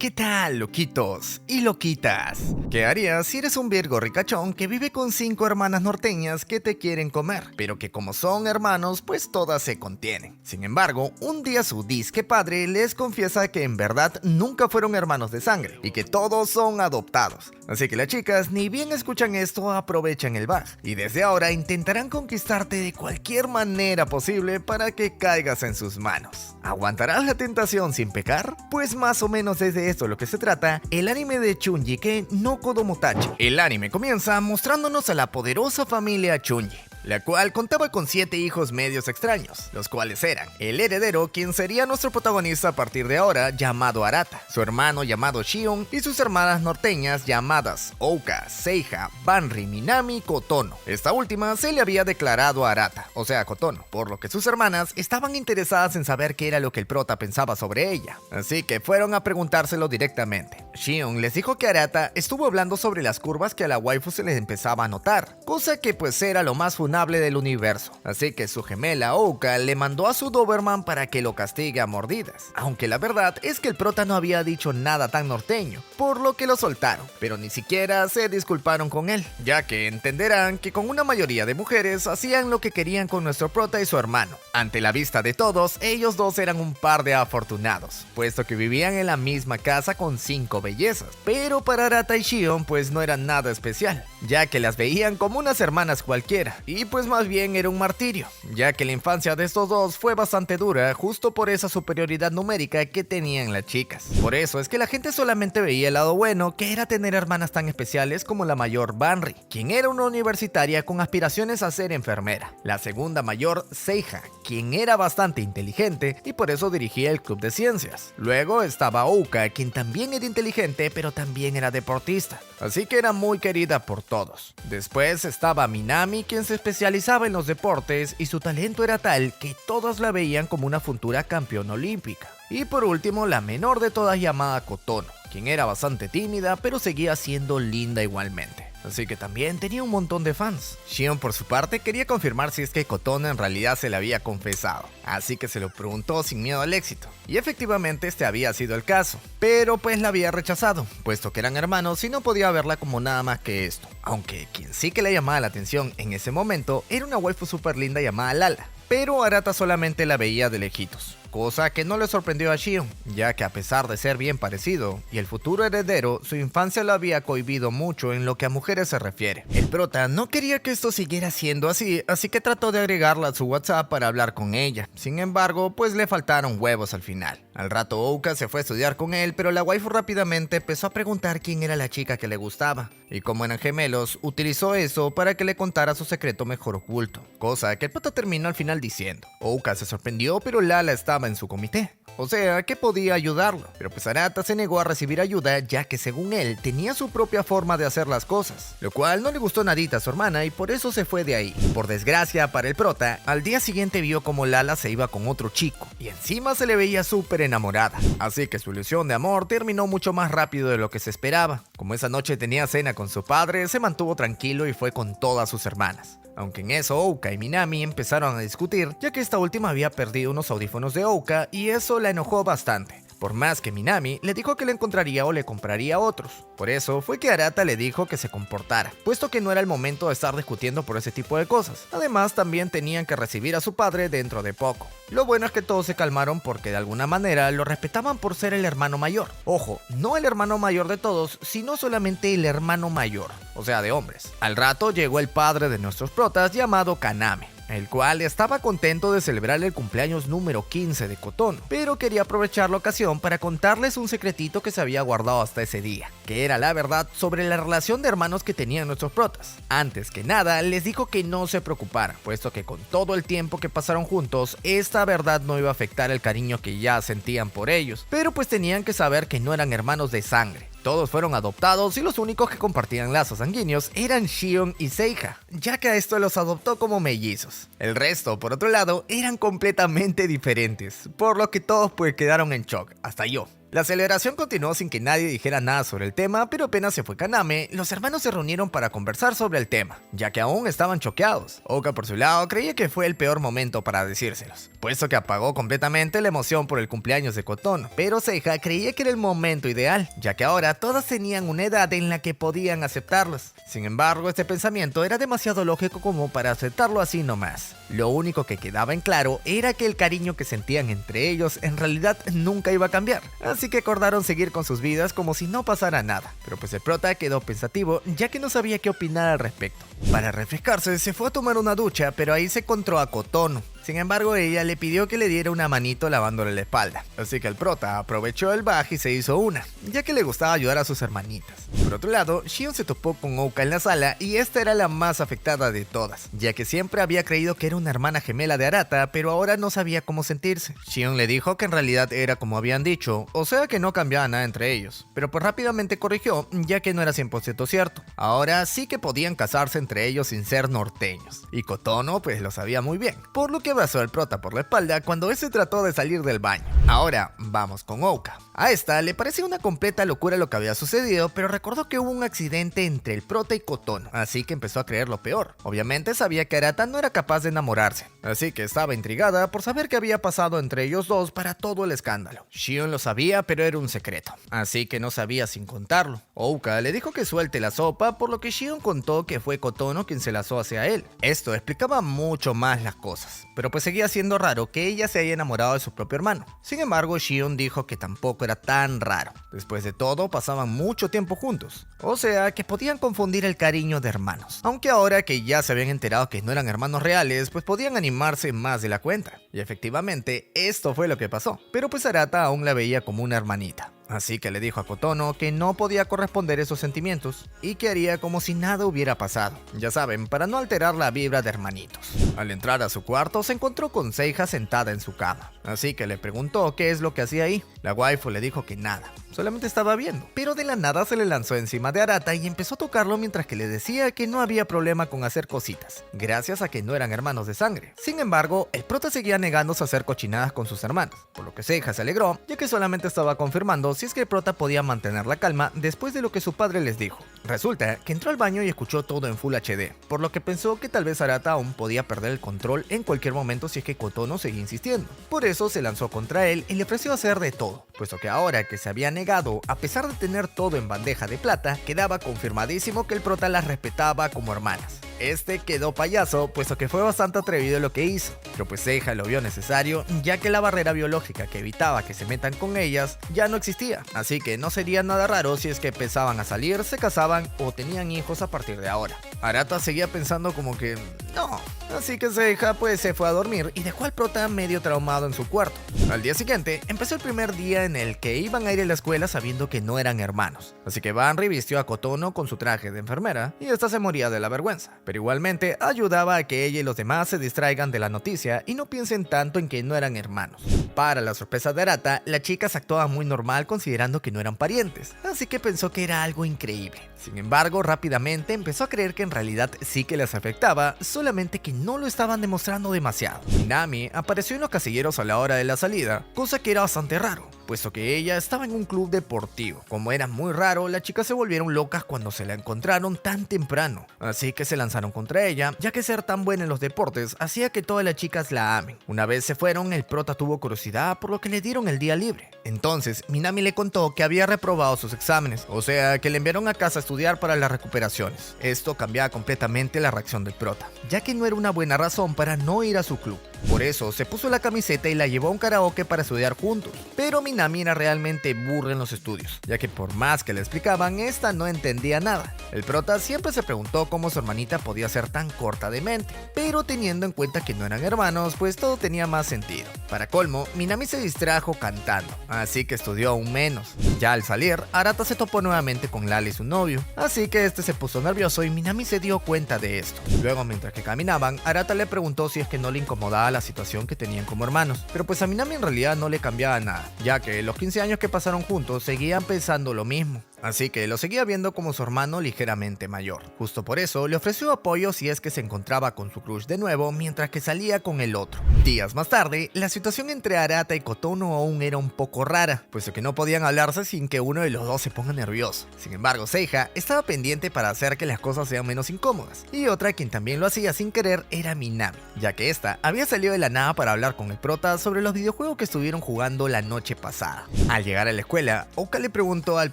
¿Qué tal, loquitos y loquitas? ¿Qué harías si eres un virgo ricachón que vive con 5 hermanas norteñas que te quieren comer, pero que como son hermanos, pues todas se contienen? Sin embargo, un día su disque padre les confiesa que en verdad nunca fueron hermanos de sangre y que todos son adoptados. Así que las chicas, ni bien escuchan esto, aprovechan el bug y desde ahora intentarán conquistarte de cualquier manera posible para que caigas en sus manos. ¿Aguantarás la tentación sin pecar? Pues más o menos es de esto lo que se trata el anime de Chunji no Kodomotachi. El anime comienza mostrándonos a la poderosa familia Chunji, la cual contaba con 7 hijos medios extraños, los cuales eran el heredero, quien sería nuestro protagonista a partir de ahora, llamado Arata, su hermano llamado Shion y sus hermanas norteñas llamadas Ouka, Seiha, Banri, Minami, Kotono. Esta última se le había declarado a Arata, o sea Kotono, por lo que sus hermanas estaban interesadas en saber qué era lo que el prota pensaba sobre ella, así que fueron a preguntárselo directamente. Shion les dijo que Arata estuvo hablando sobre las curvas que a la waifu se les empezaba a notar, cosa que pues era lo más funable del universo, así que su gemela Ouka le mandó a su Doberman para que lo castigue a mordidas, aunque la verdad es que el prota no había dicho nada tan norteño, por lo que lo soltaron, pero ni siquiera se disculparon con él, ya que entenderán que con una mayoría de mujeres hacían lo que querían con nuestro prota y su hermano. Ante la vista de todos, ellos dos eran un par de afortunados, puesto que vivían en la misma casa con 5 bellezas, pero para Arata y Shion pues no eran nada especial, ya que las veían como unas hermanas cualquiera, y pues más bien era un martirio, ya que la infancia de estos dos fue bastante dura justo por esa superioridad numérica que tenían las chicas. Por eso es que la gente solamente veía el lado bueno, que era tener hermanas tan especiales como la mayor Banri, quien era una universitaria con aspiraciones a ser enfermera, la segunda mayor Seiha, quien era bastante inteligente y por eso dirigía el club de ciencias. Luego estaba Ouka, quien también era inteligente pero también era deportista, así que era muy querida por todos. Después estaba Minami, quien se especializaba en los deportes y su talento era tal que todos la veían como una futura campeona olímpica. Y por último, la menor de todas llamada Kotono, quien era bastante tímida pero seguía siendo linda igualmente, así que también tenía un montón de fans. Shion por su parte quería confirmar si es que Kotono en realidad se le había confesado, así que se lo preguntó sin miedo al éxito, y efectivamente este había sido el caso, pero pues la había rechazado, puesto que eran hermanos y no podía verla como nada más que esto, aunque quien sí que le llamaba la atención en ese momento era una waifu super linda llamada Lala, pero Arata solamente la veía de lejitos, cosa que no le sorprendió a Shion, ya que a pesar de ser bien parecido y el futuro heredero, su infancia lo había cohibido mucho en lo que a mujeres se refiere. El prota no quería que esto siguiera siendo así que trató de agregarla a su WhatsApp para hablar con ella. Sin embargo, pues le faltaron huevos al final. Al rato Ouka se fue a estudiar con él, pero la waifu rápidamente empezó a preguntar quién era la chica que le gustaba, y como eran gemelos, utilizó eso para que le contara su secreto mejor oculto, cosa que el prota terminó al final diciendo. Ouka se sorprendió, pero Lala estaba en su comité, o sea que podía ayudarlo, pero pues Arata se negó a recibir ayuda, ya que según él tenía su propia forma de hacer las cosas, lo cual no le gustó nadita a su hermana y por eso se fue de ahí. Por desgracia para el prota, al día siguiente vio como Lala se iba con otro chico y encima se le veía súper enamorada, así que su ilusión de amor terminó mucho más rápido de lo que se esperaba. Como esa noche tenía cena con su padre, se mantuvo tranquilo y fue con todas sus hermanas. Aunque en eso Ouka y Minami empezaron a discutir, ya que esta última había perdido unos audífonos de Ouka y eso la enojó bastante. Por más que Minami le dijo que le encontraría o le compraría otros. Por eso fue que Arata le dijo que se comportara, puesto que no era el momento de estar discutiendo por ese tipo de cosas. Además también tenían que recibir a su padre dentro de poco. Lo bueno es que todos se calmaron porque de alguna manera lo respetaban por ser el hermano mayor. Ojo, no el hermano mayor de todos, sino solamente el hermano mayor, o sea de hombres. Al rato llegó el padre de nuestros protas llamado Kaname, el cual estaba contento de celebrar el cumpleaños número 15 de Kotono, pero quería aprovechar la ocasión para contarles un secretito que se había guardado hasta ese día, que era la verdad sobre la relación de hermanos que tenían nuestros protas. Antes que nada, les dijo que no se preocuparan, puesto que con todo el tiempo que pasaron juntos, esta verdad no iba a afectar el cariño que ya sentían por ellos, pero pues tenían que saber que no eran hermanos de sangre. Todos fueron adoptados y los únicos que compartían lazos sanguíneos eran Shion y Seiha, ya que a esto los adoptó como mellizos. El resto, por otro lado, eran completamente diferentes, por lo que todos pues quedaron en shock, hasta yo. La celebración continuó sin que nadie dijera nada sobre el tema, pero apenas se fue Kaname, los hermanos se reunieron para conversar sobre el tema, ya que aún estaban choqueados. Oka por su lado creía que fue el peor momento para decírselos, puesto que apagó completamente la emoción por el cumpleaños de Kotono, pero Seiha creía que era el momento ideal, ya que ahora todas tenían una edad en la que podían aceptarlos. Sin embargo, este pensamiento era demasiado lógico como para aceptarlo así nomás. Lo único que quedaba en claro era que el cariño que sentían entre ellos en realidad nunca iba a cambiar, así que acordaron seguir con sus vidas como si no pasara nada. Pero pues el prota quedó pensativo ya que no sabía qué opinar al respecto. Para refrescarse se fue a tomar una ducha, pero ahí se encontró a Kotono. Sin embargo, ella le pidió que le diera una manito lavándole la espalda, así que el prota aprovechó el baje y se hizo una, ya que le gustaba ayudar a sus hermanitas. Por otro lado, Shion se topó con Oka en la sala y esta era la más afectada de todas, ya que siempre había creído que era una hermana gemela de Arata, pero ahora no sabía cómo sentirse. Shion le dijo que en realidad era como habían dicho, o sea que no cambiaba nada entre ellos, pero pues rápidamente corrigió, ya que no era 100% cierto. Ahora sí que podían casarse entre ellos sin ser norteños, y Kotono pues lo sabía muy bien, por lo que abrazó al prota por la espalda cuando ese trató de salir del baño. Ahora vamos con Oka. A esta le parecía una completa locura lo que había sucedido, pero recordó que hubo un accidente entre el prota y Kotono, así que empezó a creer lo peor. Obviamente sabía que Arata no era capaz de enamorarse, así que estaba intrigada por saber qué había pasado entre ellos dos para todo el escándalo. Shion lo sabía, pero era un secreto, así que no sabía sin contarlo. Oka le dijo que suelte la sopa, por lo que Shion contó que fue Kotono quien se lanzó hacia él. Esto explicaba mucho más las cosas, pero pues seguía siendo raro que ella se haya enamorado de su propio hermano. Sin embargo, Shion dijo que tampoco era tan raro. Después de todo, pasaban mucho tiempo juntos, o sea que podían confundir el cariño de hermanos. Aunque ahora que ya se habían enterado que no eran hermanos reales, pues podían animarse más de la cuenta. Y efectivamente, esto fue lo que pasó. Pero pues Arata aún la veía como una hermanita. Así que le dijo a Kotono que no podía corresponder esos sentimientos y que haría como si nada hubiera pasado. Ya saben, para no alterar la vibra de hermanitos. Al entrar a su cuarto se encontró con Seiha sentada en su cama, así que le preguntó qué es lo que hacía ahí. La waifu le dijo que nada, solamente estaba viendo, pero de la nada se le lanzó encima de Arata y empezó a tocarlo mientras que le decía que no había problema con hacer cositas, gracias a que no eran hermanos de sangre. Sin embargo, el prota seguía negándose a hacer cochinadas con sus hermanos, por lo que Seiha se alegró, ya que solamente estaba confirmando si es que el prota podía mantener la calma después de lo que su padre les dijo. Resulta que entró al baño y escuchó todo en Full HD, por lo que pensó que tal vez Arata aún podía perder el control en cualquier momento si es que Kotono seguía insistiendo. Por eso se lanzó contra él y le ofreció hacer de todo, puesto que ahora que se había negado, a pesar de tener todo en bandeja de plata, quedaba confirmadísimo que el prota las respetaba como hermanas. Este quedó payaso, puesto que fue bastante atrevido lo que hizo, pero pues Seiha lo vio necesario, ya que la barrera biológica que evitaba que se metan con ellas ya no existía, así que no sería nada raro si es que empezaban a salir, se casaban o tenían hijos a partir de ahora. Arata seguía pensando como que no, así que Seiha pues se fue a dormir y dejó al prota medio traumado en su cuarto. Al día siguiente empezó el primer día en el que iban a ir a la escuela sabiendo que no eran hermanos, así que Banri vistió a Kotono con su traje de enfermera y esta se moría de la vergüenza, pero igualmente ayudaba a que ella y los demás se distraigan de la noticia y no piensen tanto en que no eran hermanos. Para la sorpresa de Arata, la chica se actuaba muy normal considerando que no eran parientes, así que pensó que era algo increíble. Sin embargo, rápidamente empezó a creer que en realidad sí que les afectaba, solamente que no lo estaban demostrando demasiado. Minami apareció en los casilleros a la hora de la salida, cosa que era bastante raro, puesto que ella estaba en un club deportivo. Como era muy raro, las chicas se volvieron locas cuando se la encontraron tan temprano, así que se lanzaron contra ella, ya que ser tan buena en los deportes hacía que todas las chicas la amen. Una vez se fueron, el prota tuvo curiosidad, por lo que le dieron el día libre. Entonces, Minami le contó que había reprobado sus exámenes, o sea, que le enviaron a casa a estudiar para las recuperaciones. Esto cambiaba completamente la reacción del prota, ya que no era una buena razón para no ir a su club. Por eso se puso la camiseta y la llevó a un karaoke para estudiar juntos. Pero Minami era realmente burra en los estudios, ya que por más que le explicaban, esta no entendía nada. El prota siempre se preguntó cómo su hermanita podía ser tan corta de mente, pero teniendo en cuenta que no eran hermanos, pues todo tenía más sentido. Para colmo, Minami se distrajo cantando, así que estudió aún menos. Ya al salir, Arata se topó nuevamente con Lala y su novio, así que este se puso nervioso y Minami se dio cuenta de esto. Luego, mientras que caminaban, Arata le preguntó si es que no le incomodaba la situación que tenían como hermanos, pero pues a Minami en realidad no le cambiaba nada, ya que los 15 años que pasaron juntos seguían pensando lo mismo. Así que lo seguía viendo como su hermano ligeramente mayor. Justo por eso le ofreció apoyo si es que se encontraba con su crush de nuevo mientras que salía con el otro. Días más tarde, la situación entre Arata y Kotono aún era un poco rara, puesto que no podían hablarse sin que uno de los dos se ponga nervioso. Sin embargo, Seiha estaba pendiente para hacer que las cosas sean menos incómodas, y otra quien también lo hacía sin querer era Minami, ya que esta había salido de la nada para hablar con el prota sobre los videojuegos que estuvieron jugando la noche pasada. Al llegar a la escuela, Oka le preguntó al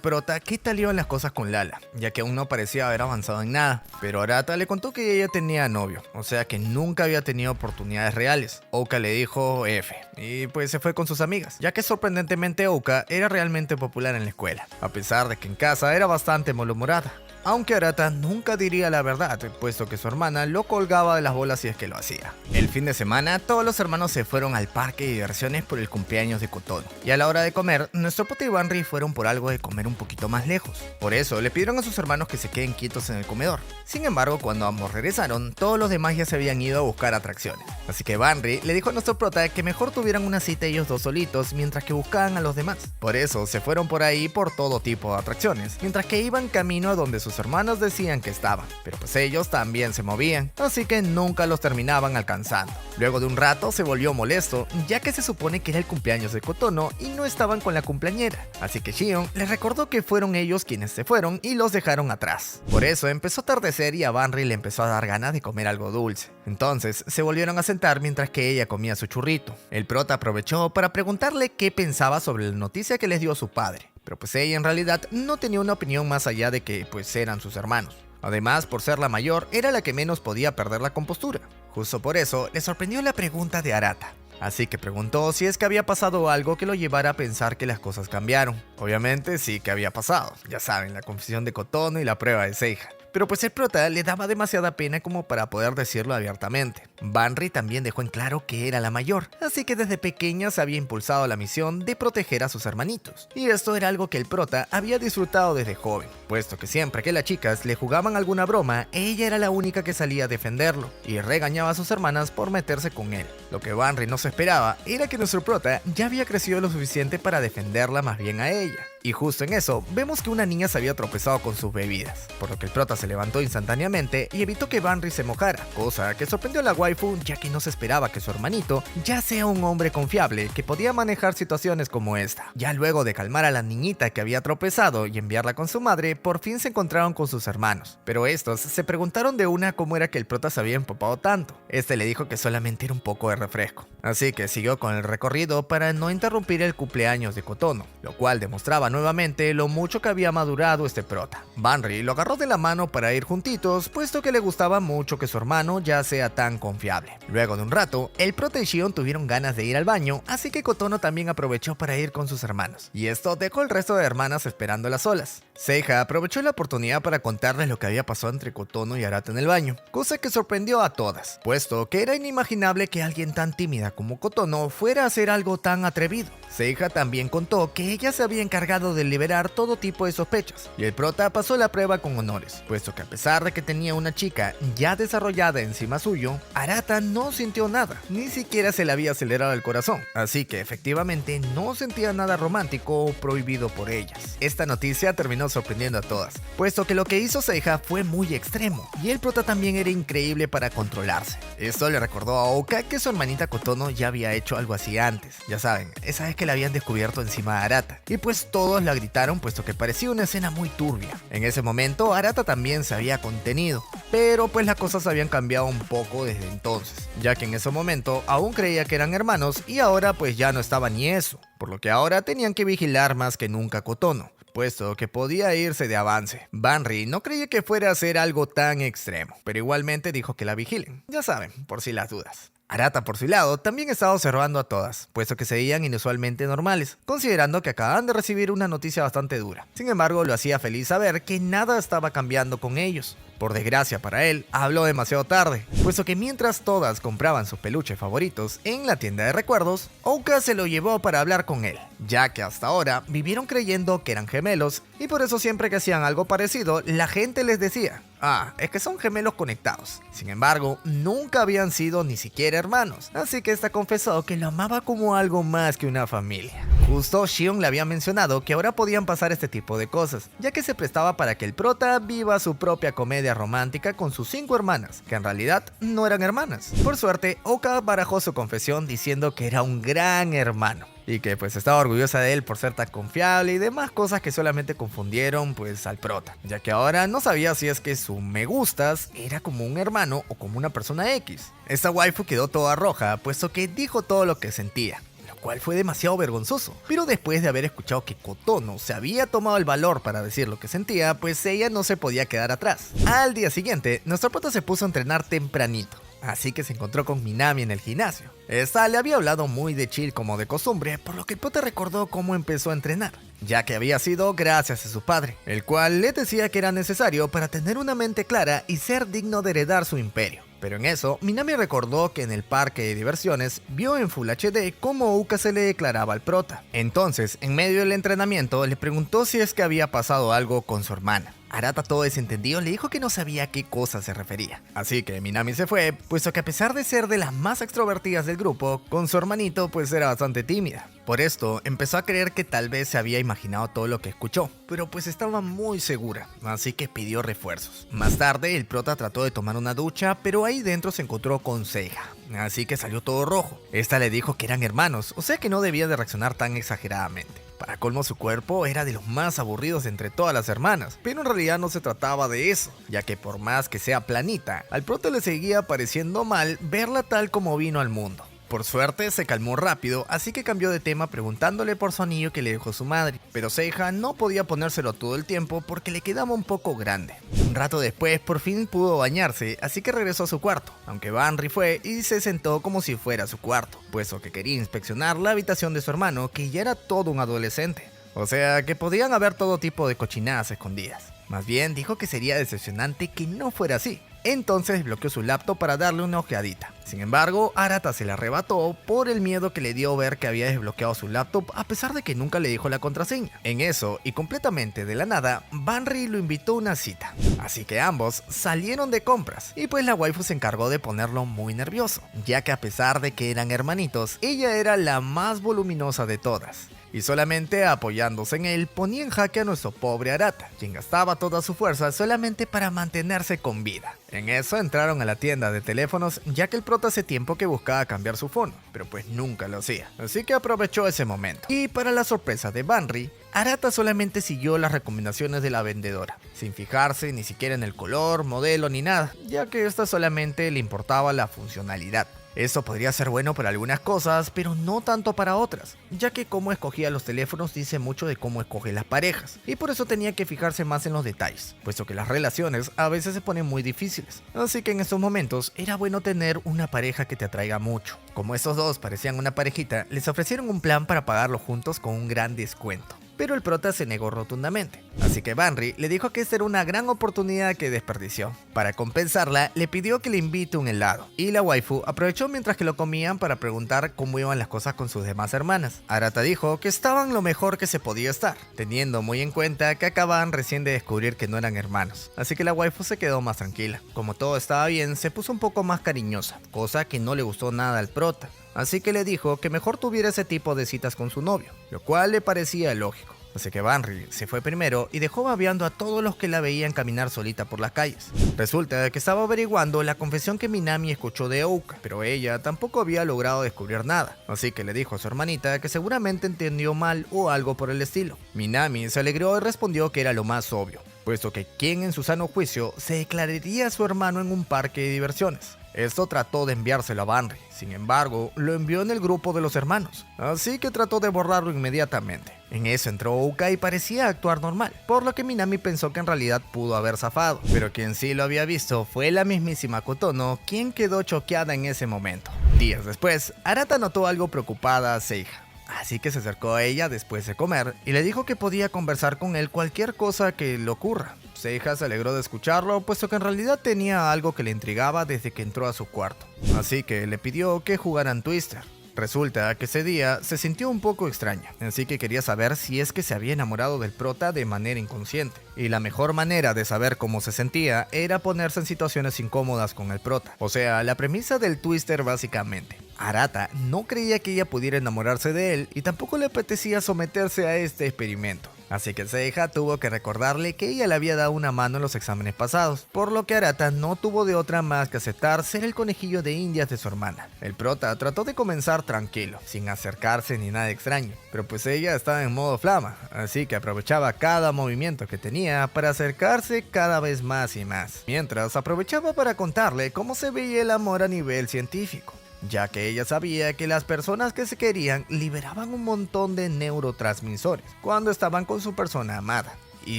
prota qué tal iban las cosas con Lala, ya que aún no parecía haber avanzado en nada, pero Arata le contó que ella tenía novio, o sea que nunca había tenido oportunidades reales. Oka le dijo F, y pues se fue con sus amigas, ya que sorprendentemente Oka era realmente popular en la escuela, a pesar de que en casa era bastante malhumorada. Aunque Arata nunca diría la verdad, puesto que su hermana lo colgaba de las bolas si es que lo hacía. El fin de semana, todos los hermanos se fueron al parque de diversiones por el cumpleaños de Kotono. Y a la hora de comer, nuestro prota y Banri fueron por algo de comer un poquito más lejos. Por eso, le pidieron a sus hermanos que se queden quietos en el comedor. Sin embargo, cuando ambos regresaron, todos los demás ya se habían ido a buscar atracciones. Así que Banri le dijo a nuestro prota que mejor tuvieran una cita ellos dos solitos mientras que buscaban a los demás. Por eso, se fueron por ahí por todo tipo de atracciones, mientras que iban camino a donde sus hermanos decían que estaban, pero pues ellos también se movían, así que nunca los terminaban alcanzando. Luego de un rato se volvió molesto, ya que se supone que era el cumpleaños de Kotono y no estaban con la cumpleañera, así que Shion les recordó que fueron ellos quienes se fueron y los dejaron atrás. Por eso empezó a atardecer y a Banri le empezó a dar ganas de comer algo dulce. Entonces se volvieron a sentar mientras que ella comía su churrito. El prota aprovechó para preguntarle qué pensaba sobre la noticia que les dio su padre. Pero pues ella en realidad no tenía una opinión más allá de que pues eran sus hermanos. Además, por ser la mayor, era la que menos podía perder la compostura. Justo por eso, le sorprendió la pregunta de Arata. Así que preguntó si es que había pasado algo que lo llevara a pensar que las cosas cambiaron. Obviamente sí que había pasado. Ya saben, la confesión de Kotono y la prueba de Seiha. Pero pues el prota le daba demasiada pena como para poder decirlo abiertamente. Banri también dejó en claro que era la mayor, así que desde pequeña se había impulsado la misión de proteger a sus hermanitos. Y esto era algo que el prota había disfrutado desde joven, puesto que siempre que las chicas le jugaban alguna broma, ella era la única que salía a defenderlo, y regañaba a sus hermanas por meterse con él. Lo que Banri no se esperaba era que nuestro prota ya había crecido lo suficiente para defenderla más bien a ella. Y justo en eso, vemos que una niña se había tropezado con sus bebidas, por lo que el prota se levantó instantáneamente y evitó que Banri se mojara, cosa que sorprendió a la waifu ya que no se esperaba que su hermanito ya sea un hombre confiable que podía manejar situaciones como esta. Ya luego de calmar a la niñita que había tropezado y enviarla con su madre, por fin se encontraron con sus hermanos, pero estos se preguntaron de una cómo era que el prota se había empapado tanto. Este le dijo que solamente era un poco de refresco, así que siguió con el recorrido para no interrumpir el cumpleaños de Kotono, lo cual demostraba nuevamente lo mucho que había madurado este prota. Banri lo agarró de la mano para ir juntitos, puesto que le gustaba mucho que su hermano ya sea tan confiable. Luego de un rato, el prota y Shion tuvieron ganas de ir al baño, así que Kotono también aprovechó para ir con sus hermanos, y esto dejó el resto de hermanas esperándolas solas. Seiha aprovechó la oportunidad para contarles lo que había pasado entre Kotono y Arata en el baño, cosa que sorprendió a todas, puesto que era inimaginable que alguien tan tímida como Kotono fuera a hacer algo tan atrevido. Seiha también contó que ella se había encargado de liberar todo tipo de sospechas, y el prota pasó la prueba con honores, puesto que a pesar de que tenía una chica ya desarrollada encima suyo, Arata no sintió nada, ni siquiera se le había acelerado el corazón, así que efectivamente no sentía nada romántico o prohibido por ellas. Esta noticia terminó sorprendiendo a todas, puesto que lo que hizo Seiha fue muy extremo, y el prota también era increíble para controlarse. Esto le recordó a Oka que su hermanita Kotono ya había hecho algo así antes, ya saben, esa vez que la habían descubierto encima de Arata, y pues todos la gritaron puesto que parecía una escena muy turbia. En ese momento Arata también se había contenido, pero pues las cosas habían cambiado un poco desde entonces, ya que en ese momento aún creía que eran hermanos y ahora pues ya no estaba ni eso, por lo que ahora tenían que vigilar más que nunca a Kotono, puesto que podía irse de avance. Banri no creía que fuera a ser algo tan extremo, pero igualmente dijo que la vigilen, ya saben, por si las dudas. Arata, por su lado, también estaba observando a todas, puesto que se veían inusualmente normales, considerando que acababan de recibir una noticia bastante dura. Sin embargo, lo hacía feliz saber que nada estaba cambiando con ellos. Por desgracia para él, habló demasiado tarde, puesto que mientras todas compraban sus peluches favoritos en la tienda de recuerdos, Ouka se lo llevó para hablar con él, ya que hasta ahora vivieron creyendo que eran gemelos y por eso siempre que hacían algo parecido, la gente les decía: ah, es que son gemelos conectados. Sin embargo, nunca habían sido ni siquiera hermanos, así que esta confesó que lo amaba como algo más que una familia. Justo Shion le había mencionado que ahora podían pasar este tipo de cosas, ya que se prestaba para que el prota viva su propia comedia romántica con sus 5 hermanas, que en realidad no eran hermanas. Por suerte, Ouka barajó su confesión diciendo que era un gran hermano y que pues estaba orgullosa de él por ser tan confiable y demás cosas que solamente confundieron pues al prota, ya que ahora no sabía si es que su me gustas era como un hermano o como una persona X. Esta waifu quedó toda roja puesto que dijo todo lo que sentía, lo cual fue demasiado vergonzoso, pero después de haber escuchado que Kotono se había tomado el valor para decir lo que sentía, pues ella no se podía quedar atrás. Al día siguiente, nuestro prota se puso a entrenar tempranito, así que se encontró con Minami en el gimnasio. Esta le había hablado muy de chill como de costumbre, por lo que el prota recordó cómo empezó a entrenar, ya que había sido gracias a su padre, el cual le decía que era necesario para tener una mente clara y ser digno de heredar su imperio. Pero en eso, Minami recordó que en el parque de diversiones vio en Full HD cómo Ouka se le declaraba al prota. Entonces, en medio del entrenamiento, le preguntó si es que había pasado algo con su hermana. Arata, todo desentendido, le dijo que no sabía a qué cosa se refería. Así que Minami se fue, puesto que a pesar de ser de las más extrovertidas del grupo, con su hermanito pues era bastante tímida. Por esto, empezó a creer que tal vez se había imaginado todo lo que escuchó, pero pues estaba muy segura, así que pidió refuerzos. Más tarde, el prota trató de tomar una ducha, pero ahí dentro se encontró con Seiha, así que salió todo rojo. Esta le dijo que eran hermanos, o sea que no debía de reaccionar tan exageradamente. Para colmo, su cuerpo era de los más aburridos entre todas las hermanas, pero en realidad no se trataba de eso, ya que por más que sea planita, al prota le seguía pareciendo mal verla tal como vino al mundo. Por suerte se calmó rápido, así que cambió de tema preguntándole por su anillo que le dejó su madre, pero Seiha no podía ponérselo todo el tiempo porque le quedaba un poco grande. Un rato después por fin pudo bañarse, así que regresó a su cuarto, aunque Banri fue y se sentó como si fuera su cuarto, puesto que quería inspeccionar la habitación de su hermano, que ya era todo un adolescente. O sea que podían haber todo tipo de cochinadas escondidas. Más bien dijo que sería decepcionante que no fuera así. Entonces bloqueó su laptop para darle una ojeadita. Sin embargo, Arata se la arrebató por el miedo que le dio ver que había desbloqueado su laptop a pesar de que nunca le dijo la contraseña. En eso, y completamente de la nada, Banri lo invitó a una cita. Así que ambos salieron de compras, y pues la waifu se encargó de ponerlo muy nervioso, ya que a pesar de que eran hermanitos, ella era la más voluminosa de todas. Y solamente apoyándose en él ponía en jaque a nuestro pobre Arata, quien gastaba toda su fuerza solamente para mantenerse con vida. En eso entraron a la tienda de teléfonos, ya que el prota hace tiempo que buscaba cambiar su fono, pero pues nunca lo hacía, así que aprovechó ese momento. Y para la sorpresa de Banri, Arata solamente siguió las recomendaciones de la vendedora, sin fijarse ni siquiera en el color, modelo ni nada, ya que esta solamente le importaba la funcionalidad. Esto podría ser bueno para algunas cosas, pero no tanto para otras, ya que cómo escogía los teléfonos dice mucho de cómo escoge las parejas, y por eso tenía que fijarse más en los detalles, puesto que las relaciones a veces se ponen muy difíciles, así que en estos momentos era bueno tener una pareja que te atraiga mucho. Como estos dos parecían una parejita, les ofrecieron un plan para pagarlo juntos con un gran descuento. Pero el prota se negó rotundamente, así que Banri le dijo que esta era una gran oportunidad que desperdició. Para compensarla, le pidió que le invite un helado, y la waifu aprovechó mientras que lo comían para preguntar cómo iban las cosas con sus demás hermanas. Arata dijo que estaban lo mejor que se podía estar, teniendo muy en cuenta que acababan recién de descubrir que no eran hermanos, así que la waifu se quedó más tranquila. Como todo estaba bien, se puso un poco más cariñosa, cosa que no le gustó nada al prota. Así que le dijo que mejor tuviera ese tipo de citas con su novio, lo cual le parecía lógico. Así que Banri se fue primero y dejó babeando a todos los que la veían caminar solita por las calles. Resulta que estaba averiguando la confesión que Minami escuchó de Ouka, pero ella tampoco había logrado descubrir nada, así que le dijo a su hermanita que seguramente entendió mal o algo por el estilo. Minami se alegró y respondió que era lo más obvio, puesto que quien en su sano juicio se declararía a su hermano en un parque de diversiones. Esto trató de enviárselo a Banri, sin embargo, lo envió en el grupo de los hermanos, así que trató de borrarlo inmediatamente. En eso entró Ouka y parecía actuar normal, por lo que Minami pensó que en realidad pudo haber zafado, pero quien sí lo había visto fue la mismísima Kotono, quien quedó choqueada en ese momento. Días después, Arata notó algo preocupada a Seiha, así que se acercó a ella después de comer y le dijo que podía conversar con él cualquier cosa que le ocurra, Seiha se alegró de escucharlo, puesto que en realidad tenía algo que le intrigaba desde que entró a su cuarto. Así que le pidió que jugaran Twister. Resulta que ese día se sintió un poco extraña, así que quería saber si es que se había enamorado del prota de manera inconsciente. Y la mejor manera de saber cómo se sentía era ponerse en situaciones incómodas con el prota. O sea, la premisa del Twister básicamente. Arata no creía que ella pudiera enamorarse de él y tampoco le apetecía someterse a este experimento. Así que Seiha tuvo que recordarle que ella le había dado una mano en los exámenes pasados, por lo que Arata no tuvo de otra más que aceptar ser el conejillo de indias de su hermana. El prota trató de comenzar tranquilo, sin acercarse ni nada extraño, pero pues ella estaba en modo flama, así que aprovechaba cada movimiento que tenía para acercarse cada vez más y más, mientras aprovechaba para contarle cómo se veía el amor a nivel científico, ya que ella sabía que las personas que se querían liberaban un montón de neurotransmisores cuando estaban con su persona amada. Y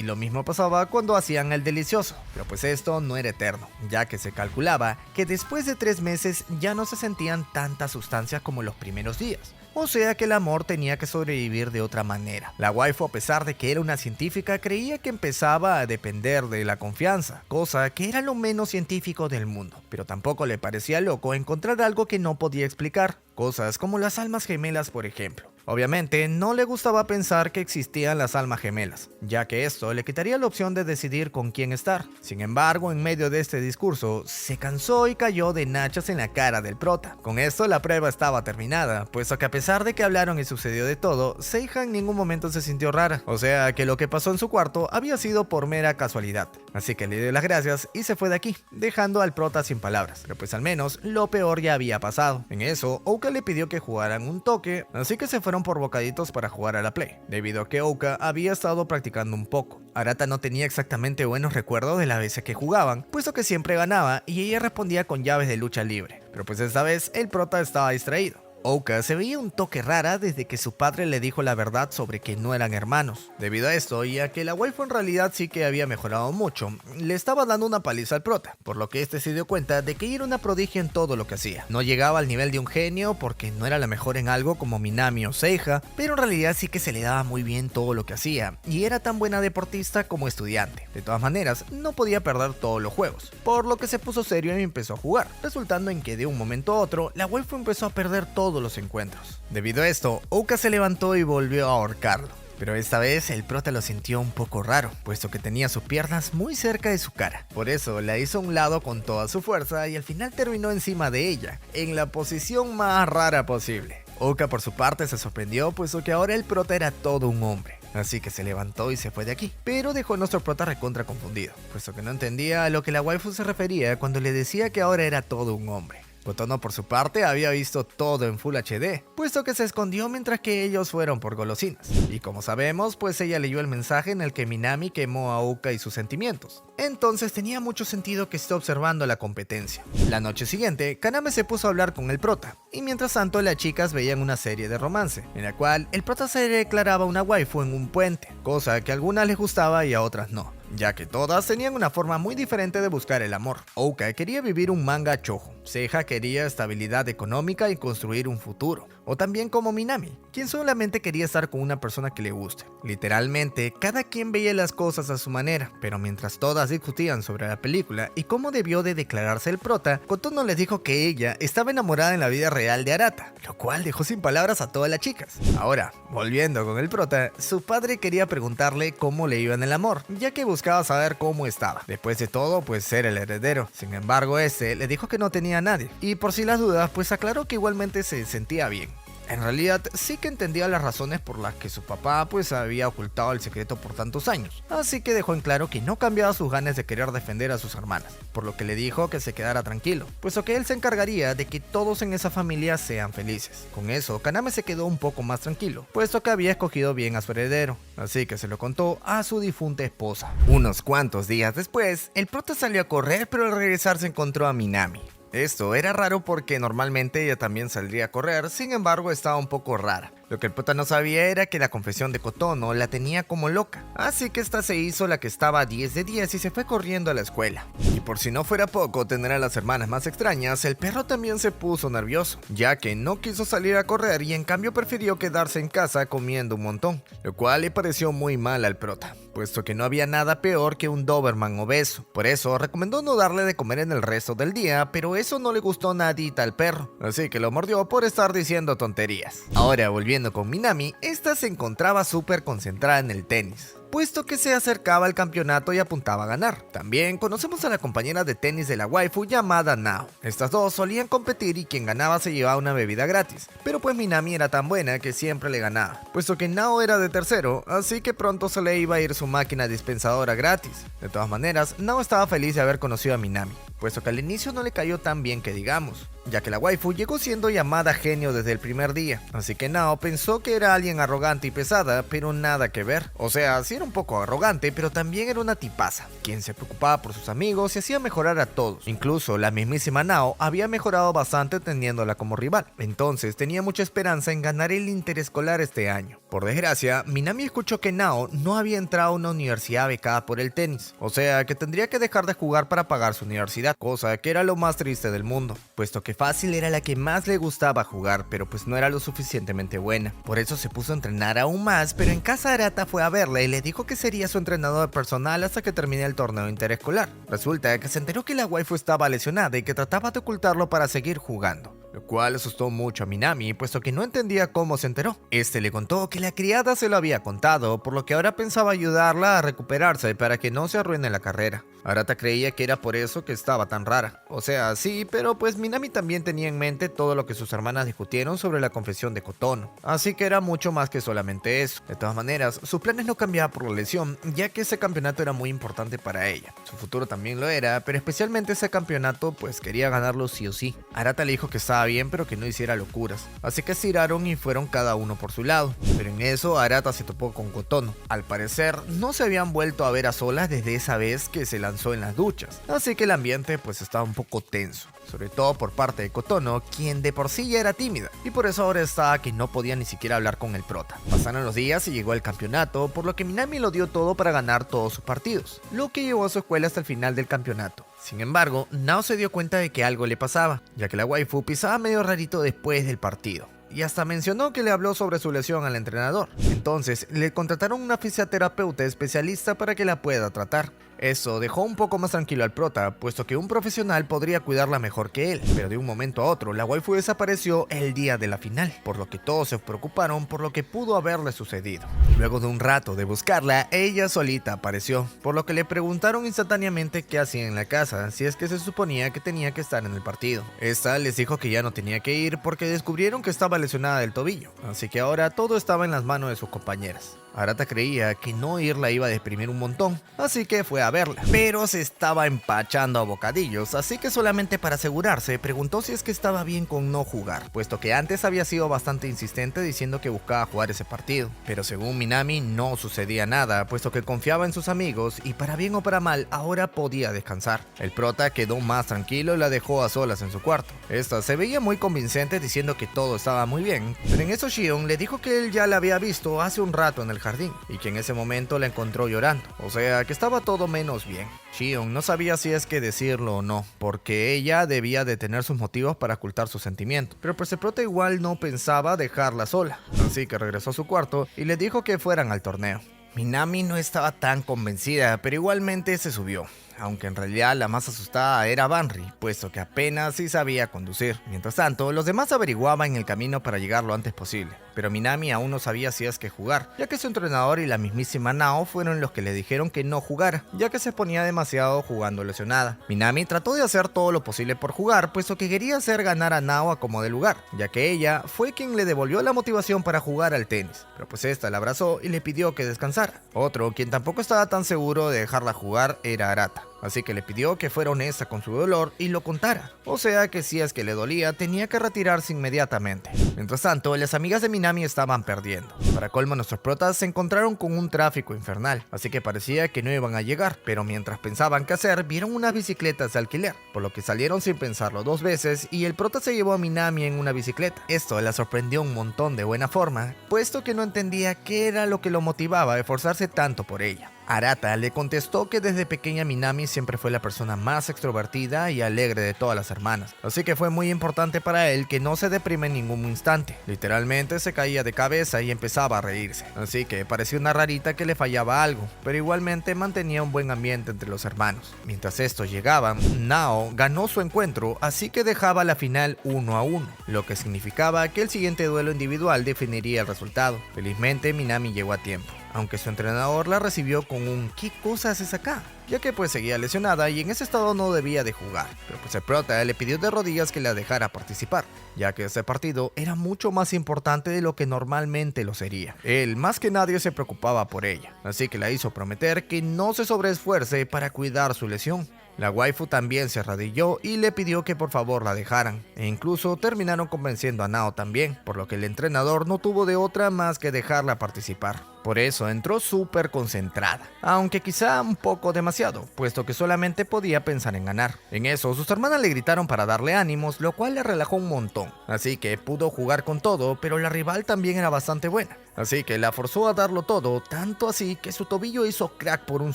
lo mismo pasaba cuando hacían el delicioso, pero pues esto no era eterno, ya que se calculaba que después de 3 meses ya no se sentían tantas sustancias como los primeros días. O sea que el amor tenía que sobrevivir de otra manera. La waifu, a pesar de que era una científica, creía que empezaba a depender de la confianza, cosa que era lo menos científico del mundo. Pero tampoco le parecía loco encontrar algo que no podía explicar, cosas como las almas gemelas por ejemplo. Obviamente no le gustaba pensar que existían las almas gemelas, ya que esto le quitaría la opción de decidir con quién estar. Sin embargo, en medio de este discurso, se cansó y cayó de nachas en la cara del prota. Con esto la prueba estaba terminada, puesto que a pesar de que hablaron y sucedió de todo, Seiha en ningún momento se sintió rara. O sea que lo que pasó en su cuarto había sido por mera casualidad. Así que le dio las gracias y se fue de aquí, dejando al prota sin palabras. Pero pues al menos lo peor ya había pasado. En eso, Ouka le pidió que jugaran un toque, así que se fueron por bocaditos para jugar a la Play, debido a que Ouka había estado practicando un poco. Arata no tenía exactamente buenos recuerdos de las veces que jugaban, puesto que siempre ganaba y ella respondía con llaves de lucha libre. Pero pues esta vez el prota estaba distraído. Ouka se veía un toque rara desde que su padre le dijo la verdad sobre que no eran hermanos. Debido a esto y a que la waifu en realidad sí que había mejorado mucho, le estaba dando una paliza al prota, por lo que este se dio cuenta de que era una prodigia en todo lo que hacía. No llegaba al nivel de un genio porque no era la mejor en algo como Minami o Seiha, pero en realidad sí que se le daba muy bien todo lo que hacía y era tan buena deportista como estudiante. De todas maneras, no podía perder todos los juegos, por lo que se puso serio y empezó a jugar, resultando en que de un momento a otro la waifu empezó a perder todos los encuentros. Debido a esto, Ouka se levantó y volvió a ahorcarlo. Pero esta vez el prota lo sintió un poco raro, puesto que tenía sus piernas muy cerca de su cara. Por eso la hizo a un lado con toda su fuerza y al final terminó encima de ella, en la posición más rara posible. Ouka por su parte se sorprendió, puesto que ahora el prota era todo un hombre. Así que se levantó y se fue de aquí, pero dejó a nuestro prota recontra confundido, puesto que no entendía a lo que la waifu se refería cuando le decía que ahora era todo un hombre. Kotono por su parte había visto todo en Full HD, puesto que se escondió mientras que ellos fueron por golosinas. Y como sabemos, pues ella leyó el mensaje en el que Minami quemó a Ouka y sus sentimientos. Entonces tenía mucho sentido que esté observando la competencia. La noche siguiente, Kaname se puso a hablar con el prota, y mientras tanto las chicas veían una serie de romance, en la cual el prota se declaraba una waifu en un puente, cosa que a algunas les gustaba y a otras no, ya que todas tenían una forma muy diferente de buscar el amor. Ouka quería vivir un manga shoujo, Seiha quería estabilidad económica y construir un futuro, o también como Minami, quien solamente quería estar con una persona que le guste. Literalmente, cada quien veía las cosas a su manera, pero mientras todas discutían sobre la película y cómo debió de declararse el prota, Kotono les dijo que ella estaba enamorada en la vida real de Arata, lo cual dejó sin palabras a todas las chicas. Ahora, volviendo con el prota, su padre quería preguntarle cómo le iba en el amor, ya que buscaba saber cómo estaba. Después de todo, pues era el heredero. Sin embargo, este le dijo que no tenía a nadie, y por si las dudas, pues aclaró que igualmente se sentía bien. En realidad sí que entendía las razones por las que su papá pues había ocultado el secreto por tantos años, así que dejó en claro que no cambiaba sus ganas de querer defender a sus hermanas, por lo que le dijo que se quedara tranquilo, puesto que él se encargaría de que todos en esa familia sean felices. Con eso, Kaname se quedó un poco más tranquilo, puesto que había escogido bien a su heredero, así que se lo contó a su difunta esposa. Unos cuantos días después, el prota salió a correr, pero al regresar se encontró a Minami. Esto era raro porque normalmente ella también saldría a correr, sin embargo estaba un poco rara. Lo que el prota no sabía era que la confesión de Kotono la tenía como loca, así que esta se hizo la que estaba a 10 de 10 y se fue corriendo a la escuela. Y por si no fuera poco tener a las hermanas más extrañas, el perro también se puso nervioso, ya que no quiso salir a correr y en cambio prefirió quedarse en casa comiendo un montón, lo cual le pareció muy mal al prota, puesto que no había nada peor que un Doberman obeso. Por eso recomendó no darle de comer en el resto del día, pero eso no le gustó nadita al perro, así que lo mordió por estar diciendo tonterías. Ahora volviendo con Minami, esta se encontraba súper concentrada en el tenis, puesto que se acercaba al campeonato y apuntaba a ganar. También conocemos a la compañera de tenis de la waifu llamada Nao. Estas dos solían competir y quien ganaba se llevaba una bebida gratis, pero pues Minami era tan buena que siempre le ganaba, puesto que Nao era de tercero, así que pronto se le iba a ir su máquina dispensadora gratis. De todas maneras, Nao estaba feliz de haber conocido a Minami, puesto que al inicio no le cayó tan bien que digamos, ya que la waifu llegó siendo llamada genio desde el primer día, así que Nao pensó que era alguien arrogante y pesada, pero nada que ver. O sea, sí era un poco arrogante, pero también era una tipaza, quien se preocupaba por sus amigos y hacía mejorar a todos. Incluso la mismísima Nao había mejorado bastante teniéndola como rival, entonces tenía mucha esperanza en ganar el interescolar este año. Por desgracia, Minami escuchó que Nao no había entrado a una universidad becada por el tenis, o sea que tendría que dejar de jugar para pagar su universidad, cosa que era lo más triste del mundo, puesto que fácil era la que más le gustaba jugar, pero pues no era lo suficientemente buena. Por eso se puso a entrenar aún más, pero en casa Arata fue a verla y le dijo que sería su entrenador personal hasta que termine el torneo interescolar. Resulta que se enteró que la waifu estaba lesionada y que trataba de ocultarlo para seguir jugando, lo cual asustó mucho a Minami, puesto que no entendía cómo se enteró. Este le contó que la criada se lo había contado, por lo que ahora pensaba ayudarla a recuperarse para que no se arruine la carrera. Arata creía que era por eso que estaba tan rara. O sea, sí, pero pues Minami también tenía en mente todo lo que sus hermanas discutieron sobre la confesión de Kotono, así que era mucho más que solamente eso. De todas maneras, sus planes no cambiaban por la lesión, ya que ese campeonato era muy importante para ella. Su futuro también lo era, pero especialmente ese campeonato pues quería ganarlo sí o sí. Arata le dijo que estaba bien, pero que no hiciera locuras, así que se tiraron y fueron cada uno por su lado. Pero en eso Arata se topó con Kotono. Al parecer no se habían vuelto a ver a solas desde esa vez que se lanzó en las duchas, así que el ambiente pues estaba un poco tenso, sobre todo por parte de Kotono, quien de por sí ya era tímida, y por eso ahora estaba que no podía ni siquiera hablar con el prota. Pasaron los días y llegó el campeonato, por lo que Minami lo dio todo para ganar todos sus partidos, lo que llevó a su escuela hasta el final del campeonato. Sin embargo, Nao se dio cuenta de que algo le pasaba, ya que la waifu pisaba medio rarito después del partido, y hasta mencionó que le habló sobre su lesión al entrenador. Entonces le contrataron una fisioterapeuta especialista para que la pueda tratar. Eso dejó un poco más tranquilo al prota, puesto que un profesional podría cuidarla mejor que él, pero de un momento a otro la waifu desapareció el día de la final, por lo que todos se preocuparon por lo que pudo haberle sucedido. Luego de un rato de buscarla, ella solita apareció, por lo que le preguntaron instantáneamente qué hacía en la casa, si es que se suponía que tenía que estar en el partido. Esta les dijo que ya no tenía que ir porque descubrieron que estaba lesionada del tobillo, así que ahora todo estaba en las manos de sus compañeras. Arata creía que no ir la iba a deprimir un montón, así que fue a verla, pero se estaba empachando a bocadillos, así que solamente para asegurarse preguntó si es que estaba bien con no jugar, puesto que antes había sido bastante insistente diciendo que buscaba jugar ese partido. Pero según Minami no sucedía nada, puesto que confiaba en sus amigos y para bien o para mal ahora podía descansar. El prota quedó más tranquilo y la dejó a solas en su cuarto. Esta se veía muy convincente diciendo que todo estaba muy bien, pero en eso Shion le dijo que él ya la había visto hace un rato en el jardín y que en ese momento la encontró llorando, o sea que estaba todo menos bien. Shion no sabía si es que decirlo o no, porque ella debía de tener sus motivos para ocultar sus sentimientos, pero pues el prota igual no pensaba dejarla sola, así que regresó a su cuarto y le dijo que fueran al torneo. Minami no estaba tan convencida, pero igualmente se subió, aunque en realidad la más asustada era Banri, puesto que apenas sí sabía conducir. Mientras tanto, los demás averiguaban el camino para llegar lo antes posible, pero Minami aún no sabía si es que jugar, ya que su entrenador y la mismísima Nao fueron los que le dijeron que no jugara, ya que se ponía demasiado jugando lesionada. Minami trató de hacer todo lo posible por jugar, puesto que quería hacer ganar a Nao a como de lugar, ya que ella fue quien le devolvió la motivación para jugar al tenis, pero pues esta la abrazó y le pidió que descansara. Otro, quien tampoco estaba tan seguro de dejarla jugar, era Arata. así que le pidió que fuera honesta con su dolor y lo contara. O sea que si es que le dolía, tenía que retirarse inmediatamente. Mientras tanto, las amigas de Minami estaban perdiendo. Para colmo, nuestros protas se encontraron con un tráfico infernal, así que parecía que no iban a llegar, pero mientras pensaban qué hacer, vieron unas bicicletas de alquiler, por lo que salieron sin pensarlo 2 veces y el prota se llevó a Minami en una bicicleta. Esto la sorprendió un montón de buena forma, puesto que no entendía qué era lo que lo motivaba a esforzarse tanto por ella. Arata le contestó que desde pequeña Minami siempre fue la persona más extrovertida y alegre de todas las hermanas, así que fue muy importante para él que no se deprime en ningún instante. Literalmente se caía de cabeza y empezaba a reírse, así que parecía una rarita que le fallaba algo, pero igualmente mantenía un buen ambiente entre los hermanos. Mientras estos llegaban, Nao ganó su encuentro, así que dejaba la final 1-1, lo que significaba que el siguiente duelo individual definiría el resultado. Felizmente Minami llegó a tiempo, aunque su entrenador la recibió con un ¿qué cosa haces acá?, ya que pues seguía lesionada y en ese estado no debía de jugar, pero pues el prota le pidió de rodillas que la dejara participar, ya que ese partido era mucho más importante de lo que normalmente lo sería. Él más que nadie se preocupaba por ella, así que la hizo prometer que no se sobreesfuerce para cuidar su lesión. La waifu también se arrodilló y le pidió que por favor la dejaran, e incluso terminaron convenciendo a Nao también, por lo que el entrenador no tuvo de otra más que dejarla participar. Por eso entró súper concentrada, aunque quizá un poco demasiado, puesto que solamente podía pensar en ganar. En eso, sus hermanas le gritaron para darle ánimos, lo cual le relajó un montón, así que pudo jugar con todo, pero la rival también era bastante buena. Así que la forzó a darlo todo, tanto así que su tobillo hizo crack por un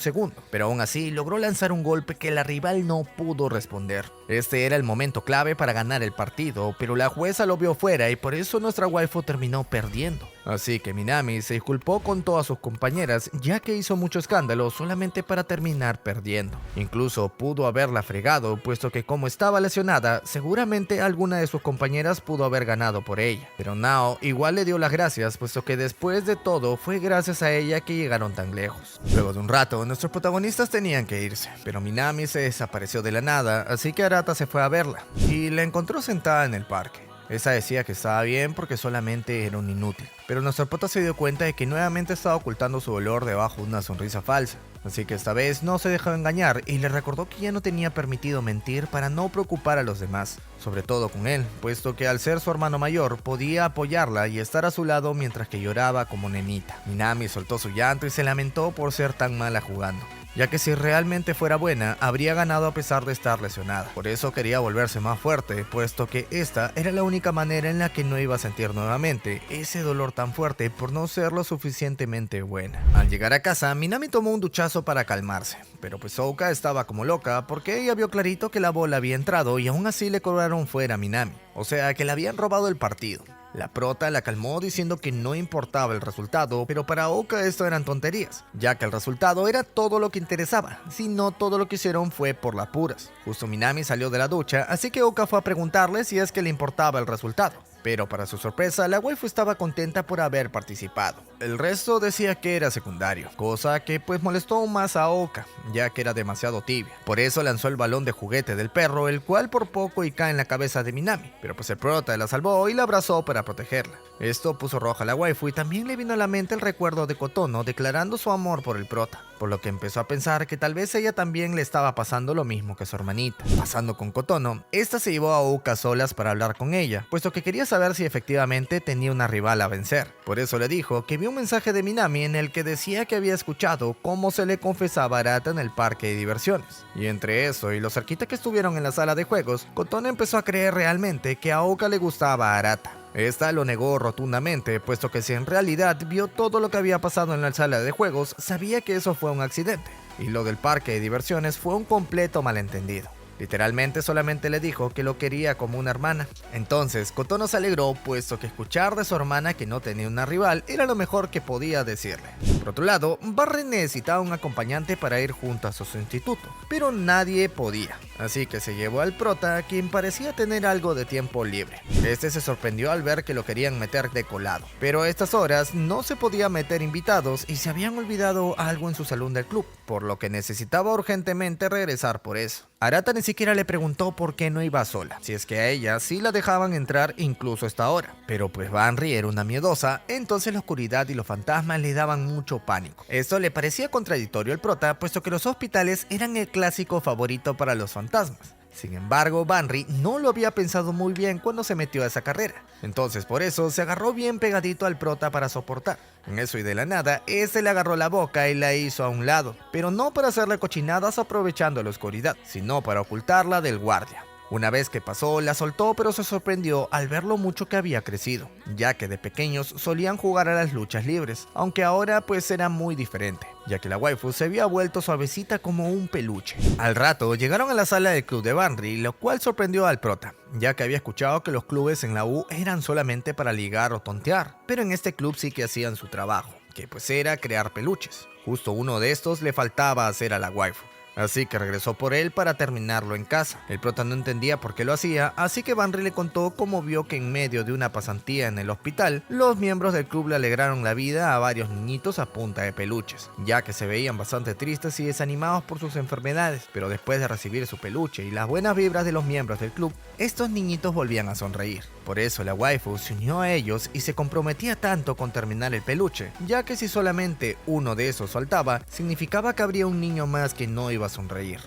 segundo, pero aún así logró lanzar un golpe que la rival no pudo responder. Este era el momento clave para ganar el partido, pero la jueza lo vio fuera y por eso nuestra waifu terminó perdiendo. Así que Minami se disculpó con todas sus compañeras, ya que hizo mucho escándalo solamente para terminar perdiendo. Incluso pudo haberla fregado, puesto que como estaba lesionada, seguramente alguna de sus compañeras pudo haber ganado por ella. Pero Nao igual le dio las gracias, puesto que después de todo fue gracias a ella que llegaron tan lejos. Luego de un rato, nuestros protagonistas tenían que irse, pero Minami se desapareció de la nada, así que Arata se fue a verla y la encontró sentada en el parque. Esa decía que estaba bien porque solamente era un inútil, pero nuestro prota se dio cuenta de que nuevamente estaba ocultando su dolor debajo de una sonrisa falsa, así que esta vez no se dejó engañar y le recordó que ya no tenía permitido mentir para no preocupar a los demás, sobre todo con él, puesto que al ser su hermano mayor podía apoyarla y estar a su lado mientras que lloraba como nenita. Minami soltó su llanto y se lamentó por ser tan mala jugando, ya que si realmente fuera buena, habría ganado a pesar de estar lesionada. Por eso quería volverse más fuerte, puesto que esta era la única manera en la que no iba a sentir nuevamente ese dolor tan fuerte por no ser lo suficientemente buena. Al llegar a casa, Minami tomó un duchazo para calmarse, pero pues Ouka estaba como loca porque ella vio clarito que la bola había entrado y aún así le cobraron fuera a Minami, o sea que le habían robado el partido. La prota la calmó diciendo que no importaba el resultado, pero para Ouka esto eran tonterías, ya que el resultado era todo lo que interesaba, si no todo lo que hicieron fue por las puras. Justo Minami salió de la ducha, así que Ouka fue a preguntarle si es que le importaba el resultado. Pero para su sorpresa, la waifu estaba contenta por haber participado. El resto decía que era secundario, cosa que pues molestó aún más a Ouka, ya que era demasiado tibia. Por eso lanzó el balón de juguete del perro, el cual por poco y cae en la cabeza de Minami, pero pues el prota la salvó y la abrazó para protegerla. Esto puso roja a la waifu y también le vino a la mente el recuerdo de Kotono declarando su amor por el prota, por lo que empezó a pensar que tal vez ella también le estaba pasando lo mismo que su hermanita. Pasando con Kotono, esta se llevó a Ouka solas para hablar con ella, puesto que quería saber si efectivamente tenía una rival a vencer. Por eso le dijo que vio un mensaje de Minami en el que decía que había escuchado cómo se le confesaba a Arata en el parque de diversiones. Y entre eso y lo cerquita que estuvieron en la sala de juegos, Kotono empezó a creer realmente que a Ouka le gustaba a Arata. Esta lo negó rotundamente, puesto que si en realidad vio todo lo que había pasado en la sala de juegos, sabía que eso fue un accidente, y lo del parque de diversiones fue un completo malentendido. Literalmente solamente le dijo que lo quería como una hermana. Entonces Kotono se alegró, puesto que escuchar de su hermana que no tenía una rival era lo mejor que podía decirle. Por otro lado, Barren necesitaba un acompañante para ir juntos a su instituto, pero nadie podía, así que se llevó al prota, quien parecía tener algo de tiempo libre. Este se sorprendió al ver que lo querían meter de colado, pero a estas horas no se podía meter invitados y se habían olvidado algo en su salón del club, por lo que necesitaba urgentemente regresar por eso. Arata ni siquiera le preguntó por qué no iba sola, si es que a ella sí la dejaban entrar incluso hasta ahora. Pero pues Banri era una miedosa, entonces la oscuridad y los fantasmas le daban mucho pánico. Esto le parecía contradictorio al prota, puesto que los hospitales eran el clásico favorito para los fantasmas. Sin embargo, Banri no lo había pensado muy bien cuando se metió a esa carrera. Entonces por eso se agarró bien pegadito al prota para soportar. En eso y de la nada, este le agarró la boca y la hizo a un lado, pero no para hacerle cochinadas aprovechando la oscuridad, sino para ocultarla del guardia. Una vez que pasó, la soltó, pero se sorprendió al ver lo mucho que había crecido, ya que de pequeños solían jugar a las luchas libres, aunque ahora pues era muy diferente, ya que la waifu se había vuelto suavecita como un peluche. Al rato llegaron a la sala del club de Banri, lo cual sorprendió al prota, ya que había escuchado que los clubes en la U eran solamente para ligar o tontear, pero en este club sí que hacían su trabajo, que pues era crear peluches. Justo uno de estos le faltaba hacer a la waifu. Así que regresó por él para terminarlo en casa. El prota no entendía por qué lo hacía, así que Banri le contó cómo vio que en medio de una pasantía en el hospital, los miembros del club le alegraron la vida a varios niñitos a punta de peluches, ya que se veían bastante tristes y desanimados por sus enfermedades, pero después de recibir su peluche y las buenas vibras de los miembros del club, estos niñitos volvían a sonreír. Por eso la waifu se unió a ellos y se comprometía tanto con terminar el peluche, ya que si solamente uno de esos faltaba, significaba que habría un niño más que no iba a sonreír.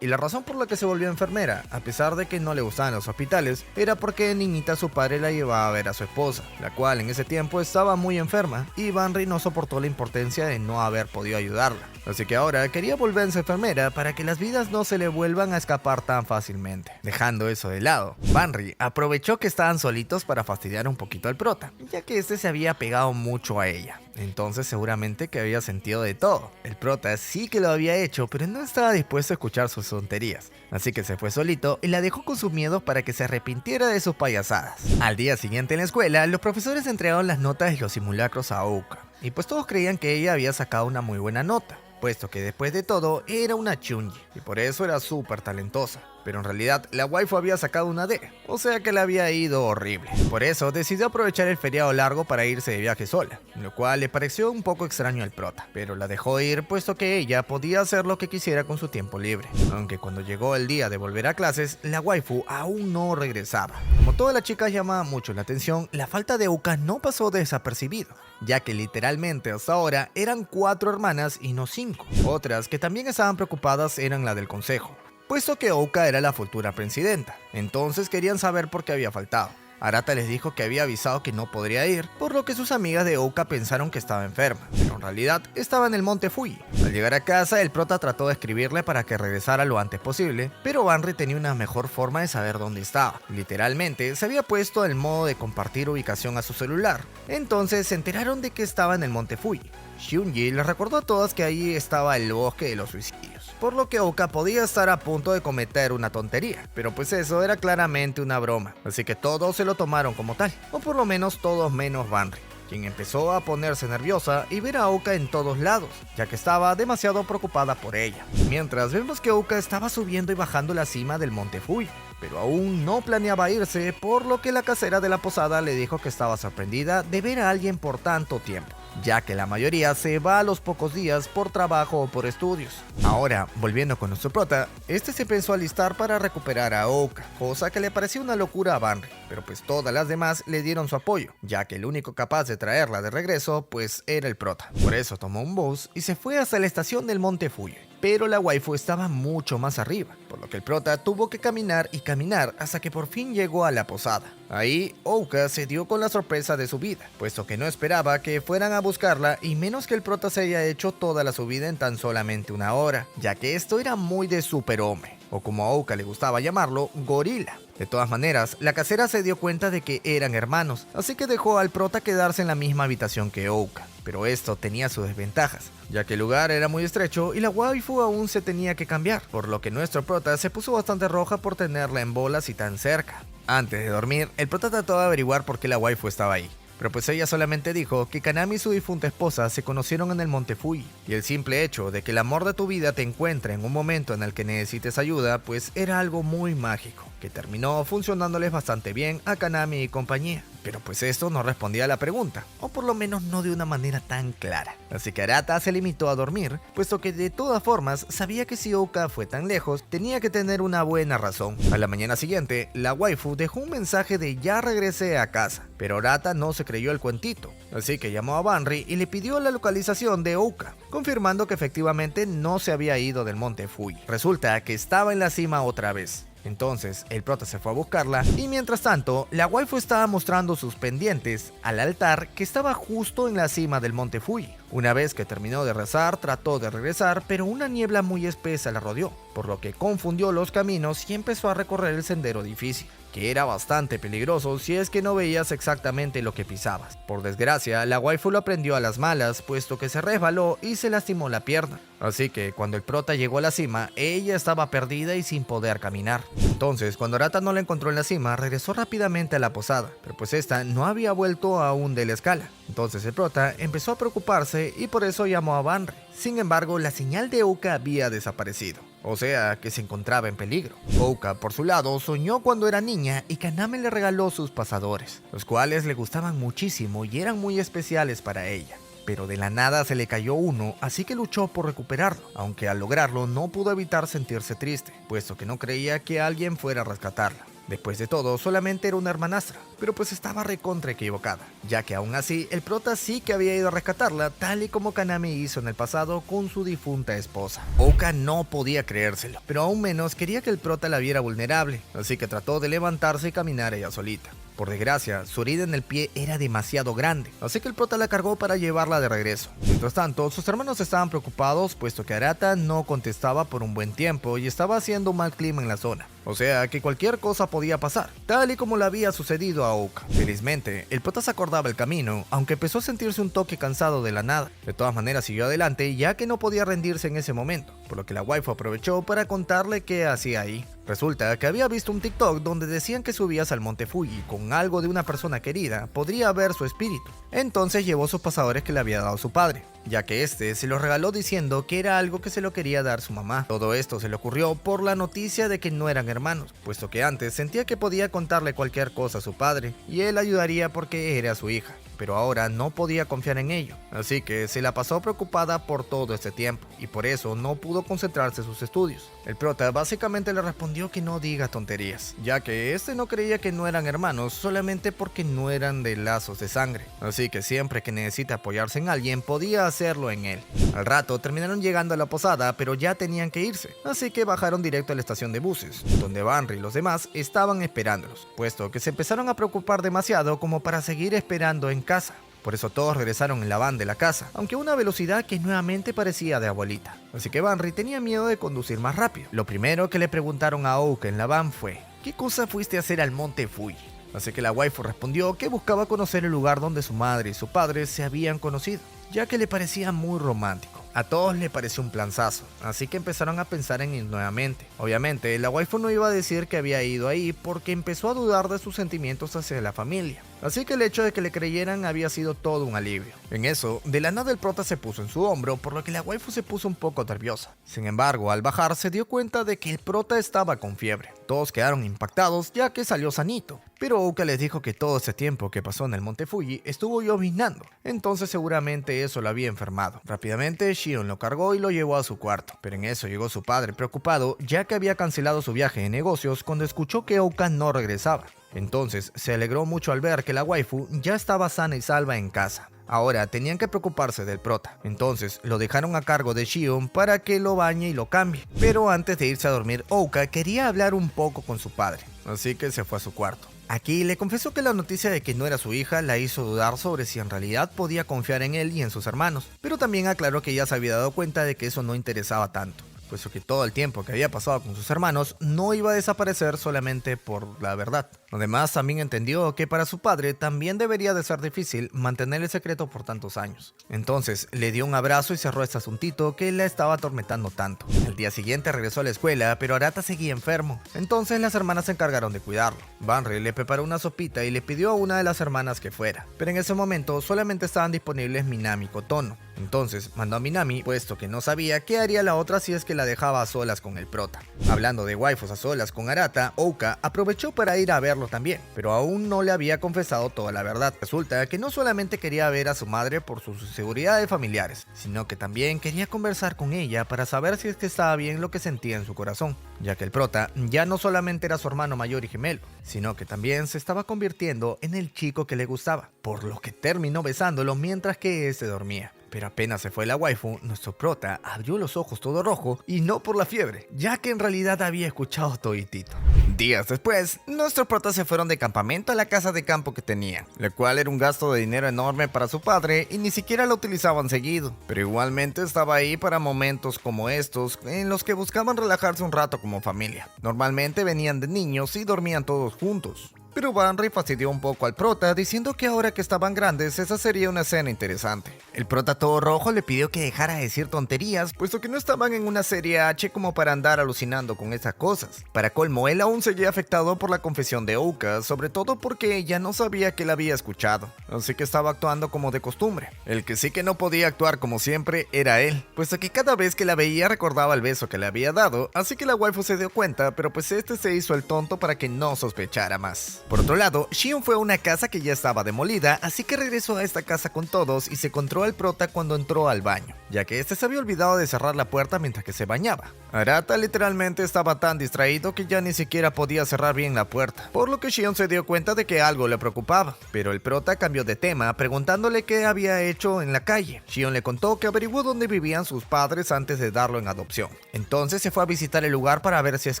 Y la razón por la que se volvió enfermera, a pesar de que no le gustaban los hospitales, era porque de niñita su padre la llevaba a ver a su esposa, la cual en ese tiempo estaba muy enferma, y Banri no soportó la impotencia de no haber podido ayudarla. Así que ahora quería volverse enfermera para que las vidas no se le vuelvan a escapar tan fácilmente. Dejando eso de lado, Banri aprovechó que estaban solitos para fastidiar un poquito al prota, ya que este se había pegado mucho a ella. Entonces seguramente que había sentido de todo. El prota sí que lo había hecho, pero no estaba dispuesto a escuchar sus tonterías. Así que se fue solito y la dejó con sus miedos para que se arrepintiera de sus payasadas. Al día siguiente en la escuela, los profesores entregaron las notas de los simulacros a Ouka. Y pues todos creían que ella había sacado una muy buena nota, puesto que después de todo era una chunji y por eso era súper talentosa. Pero en realidad la waifu había sacado una D, o sea que le había ido horrible. Por eso decidió aprovechar el feriado largo para irse de viaje sola, lo cual le pareció un poco extraño al prota, pero la dejó ir puesto que ella podía hacer lo que quisiera con su tiempo libre. Aunque cuando llegó el día de volver a clases, la waifu aún no regresaba. Como todas las chicas llamaba mucho la atención, la falta de Ouka no pasó desapercibido, ya que literalmente hasta ahora eran 4 hermanas y no 5. Otras que también estaban preocupadas eran la del consejo, puesto que Ouka era la futura presidenta, entonces querían saber por qué había faltado. Arata les dijo que había avisado que no podría ir, por lo que sus amigas de Ouka pensaron que estaba enferma, pero en realidad estaba en el monte Fuji. Al llegar a casa, el prota trató de escribirle para que regresara lo antes posible, pero Banri tenía una mejor forma de saber dónde estaba. Literalmente, se había puesto el modo de compartir ubicación a su celular, entonces se enteraron de que estaba en el monte Fuji. Hyunji les recordó a todas que ahí estaba el bosque de los suicidios, por lo que Ouka podía estar a punto de cometer una tontería, pero pues eso era claramente una broma, así que todos se lo tomaron como tal, o por lo menos todos menos Banri, quien empezó a ponerse nerviosa y ver a Ouka en todos lados, ya que estaba demasiado preocupada por ella. Mientras vemos que Ouka estaba subiendo y bajando la cima del monte Fuji, pero aún no planeaba irse, por lo que la casera de la posada le dijo que estaba sorprendida de ver a alguien por tanto tiempo, ya que la mayoría se va a los pocos días por trabajo o por estudios. Ahora, volviendo con nuestro prota, este se pensó alistar para recuperar a Ouka, cosa que le pareció una locura a Banri, pero pues todas las demás le dieron su apoyo, ya que el único capaz de traerla de regreso pues era el prota. Por eso tomó un bus y se fue hasta la estación del monte Fuji, pero la waifu estaba mucho más arriba, por lo que el prota tuvo que caminar y caminar hasta que por fin llegó a la posada. Ahí, Ouka se dio con la sorpresa de su vida, puesto que no esperaba que fueran a buscarla y menos que el prota se haya hecho toda la subida en tan solamente una hora, ya que esto era muy de superhombre, o como a Ouka le gustaba llamarlo, gorila. De todas maneras, la casera se dio cuenta de que eran hermanos, así que dejó al prota quedarse en la misma habitación que Ouka. Pero esto tenía sus desventajas, ya que el lugar era muy estrecho y la waifu aún se tenía que cambiar, por lo que nuestro prota se puso bastante roja por tenerla en bolas y tan cerca. Antes de dormir, el prota trató de averiguar por qué la waifu estaba ahí, pero pues ella solamente dijo que Kanami y su difunta esposa se conocieron en el monte Fuji, y el simple hecho de que el amor de tu vida te encuentre en un momento en el que necesites ayuda, pues era algo muy mágico, que terminó funcionándoles bastante bien a Kanami y compañía. pero pues esto no respondía a la pregunta, o por lo menos no de una manera tan clara. Así que Arata se limitó a dormir, puesto que de todas formas sabía que si Ouka fue tan lejos, tenía que tener una buena razón. A la mañana siguiente, la waifu dejó un mensaje de ya regresé a casa, pero Arata no se creyó el cuentito, así que llamó a Banri y le pidió la localización de Ouka, confirmando que efectivamente no se había ido del monte Fuji. Resulta que estaba en la cima otra vez. Entonces el prota se fue a buscarla y mientras tanto la waifu estaba mostrando sus pendientes al altar que estaba justo en la cima del monte Fuji. Una vez que terminó de rezar trató de regresar, pero una niebla muy espesa la rodeó, por lo que confundió los caminos y empezó a recorrer el sendero difícil, que era bastante peligroso si es que no veías exactamente lo que pisabas. Por desgracia, la waifu lo aprendió a las malas, puesto que se resbaló y se lastimó la pierna. Así que cuando el prota llegó a la cima, ella estaba perdida y sin poder caminar. Entonces, cuando Arata no la encontró en la cima, regresó rápidamente a la posada, pero pues esta no había vuelto aún de la escala. Entonces el prota empezó a preocuparse y por eso llamó a Banri. Sin embargo, la señal de Ouka había desaparecido, o sea que se encontraba en peligro. Ouka, por su lado, soñó cuando era niña y Kaname le regaló sus pasadores, los cuales le gustaban muchísimo y eran muy especiales para ella. Pero de la nada se le cayó uno, así que luchó por recuperarlo, aunque al lograrlo no pudo evitar sentirse triste, puesto que no creía que alguien fuera a rescatarla. Después de todo, solamente era una hermanastra, pero pues estaba recontra equivocada, ya que aún así el prota sí que había ido a rescatarla, tal y como Kaname hizo en el pasado con su difunta esposa. Ouka no podía creérselo, pero aún menos quería que el prota la viera vulnerable, así que trató de levantarse y caminar ella solita. Por desgracia, su herida en el pie era demasiado grande, así que el prota la cargó para llevarla de regreso. Mientras tanto, sus hermanos estaban preocupados, puesto que Arata no contestaba por un buen tiempo y estaba haciendo un mal clima en la zona. O sea que cualquier cosa podía pasar, tal y como le había sucedido a Ouka. Felizmente, el prota se acordaba el camino, aunque empezó a sentirse un toque cansado de la nada. De todas maneras siguió adelante, ya que no podía rendirse en ese momento, por lo que la waifu aprovechó para contarle qué hacía ahí. Resulta que había visto un TikTok donde decían que subías al monte Fuji con algo de una persona querida, podría ver su espíritu. Entonces llevó sus pasadores que le había dado su padre, ya que este se los regaló diciendo que era algo que se lo quería dar su mamá. Todo esto se le ocurrió por la noticia de que no eran hermanos, puesto que antes sentía que podía contarle cualquier cosa a su padre y él ayudaría porque era su hija, pero ahora no podía confiar en ello, así que se la pasó preocupada por todo este tiempo y por eso no pudo concentrarse en sus estudios. El prota básicamente le respondió que no diga tonterías, ya que este no creía que no eran hermanos solamente porque no eran de lazos de sangre, así que siempre que necesita apoyarse en alguien podía hacerlo en él. Al rato terminaron llegando a la posada, pero ya tenían que irse, así que bajaron directo a la estación de buses, donde Banri y los demás estaban esperándolos, puesto que se empezaron a preocupar demasiado como para seguir esperando en casa. Por eso todos regresaron en la van de la casa, aunque a una velocidad que nuevamente parecía de abuelita. Así que Banri tenía miedo de conducir más rápido. Lo primero que le preguntaron a Ouka en la van fue: ¿qué cosa fuiste a hacer al monte Fuji? Así que la waifu respondió que buscaba conocer el lugar donde su madre y su padre se habían conocido, ya que le parecía muy romántico. A todos le pareció un planzazo, así que empezaron a pensar en ir nuevamente. Obviamente, la waifu no iba a decir que había ido ahí porque empezó a dudar de sus sentimientos hacia la familia. Así que el hecho de que le creyeran había sido todo un alivio. En eso, de la nada el prota se puso en su hombro, por lo que la waifu se puso un poco nerviosa. Sin embargo, al bajar se dio cuenta de que el prota estaba con fiebre. Todos quedaron impactados ya que salió sanito, pero Ouka les dijo que todo ese tiempo que pasó en el monte Fuji estuvo llovinando, entonces seguramente eso lo había enfermado. Rápidamente Shion lo cargó y lo llevó a su cuarto, pero en eso llegó su padre preocupado ya que había cancelado su viaje de negocios cuando escuchó que Ouka no regresaba. Entonces se alegró mucho al ver que la waifu ya estaba sana y salva en casa. Ahora tenían que preocuparse del prota, entonces lo dejaron a cargo de Shion para que lo bañe y lo cambie. Pero antes de irse a dormir, Ouka quería hablar un poco con su padre, así que se fue a su cuarto. Aquí le confesó que la noticia de que no era su hija la hizo dudar sobre si en realidad podía confiar en él y en sus hermanos, pero también aclaró que ya se había dado cuenta de que eso no interesaba tanto, puesto que todo el tiempo que había pasado con sus hermanos no iba a desaparecer solamente por la verdad. Además, también entendió que para su padre también debería de ser difícil mantener el secreto por tantos años. Entonces, le dio un abrazo y cerró este asuntito que la estaba atormentando tanto. El día siguiente regresó a la escuela, pero Arata seguía enfermo. Entonces, las hermanas se encargaron de cuidarlo. Banri le preparó una sopita y le pidió a una de las hermanas que fuera. Pero en ese momento, solamente estaban disponibles Minami y Kotono. Entonces mandó a Minami, puesto que no sabía qué haría la otra si es que la dejaba a solas con el prota. Hablando de waifus a solas con Arata, Ouka aprovechó para ir a verlo también, pero aún no le había confesado toda la verdad. Resulta que no solamente quería ver a su madre por sus seguridades familiares, sino que también quería conversar con ella para saber si es que estaba bien lo que sentía en su corazón, ya que el prota ya no solamente era su hermano mayor y gemelo, sino que también se estaba convirtiendo en el chico que le gustaba, por lo que terminó besándolo mientras que este dormía. Pero apenas se fue la waifu, nuestro prota abrió los ojos todo rojo y no por la fiebre, ya que en realidad había escuchado toditito. Días después, nuestros protas se fueron de campamento a la casa de campo que tenían, lo cual era un gasto de dinero enorme para su padre y ni siquiera lo utilizaban seguido, pero igualmente estaba ahí para momentos como estos en los que buscaban relajarse un rato como familia. Normalmente venían de niños y dormían todos juntos. Pero Banri fastidió un poco al prota diciendo que ahora que estaban grandes esa sería una escena interesante. El prota todo rojo le pidió que dejara de decir tonterías, puesto que no estaban en una serie H como para andar alucinando con esas cosas. Para colmo, él aún seguía afectado por la confesión de Ouka, sobre todo porque ella no sabía que la había escuchado, así que estaba actuando como de costumbre. El que sí que no podía actuar como siempre era él, puesto que cada vez que la veía recordaba el beso que le había dado, así que la waifu se dio cuenta, pero pues este se hizo el tonto para que no sospechara más. Por otro lado, Shion fue a una casa que ya estaba demolida, así que regresó a esta casa con todos y se encontró al prota cuando entró al baño, ya que este se había olvidado de cerrar la puerta mientras que se bañaba. Arata literalmente estaba tan distraído que ya ni siquiera podía cerrar bien la puerta, por lo que Shion se dio cuenta de que algo le preocupaba, pero el prota cambió de tema preguntándole qué había hecho en la calle. Shion le contó que averiguó dónde vivían sus padres antes de darlo en adopción. Entonces se fue a visitar el lugar para ver si es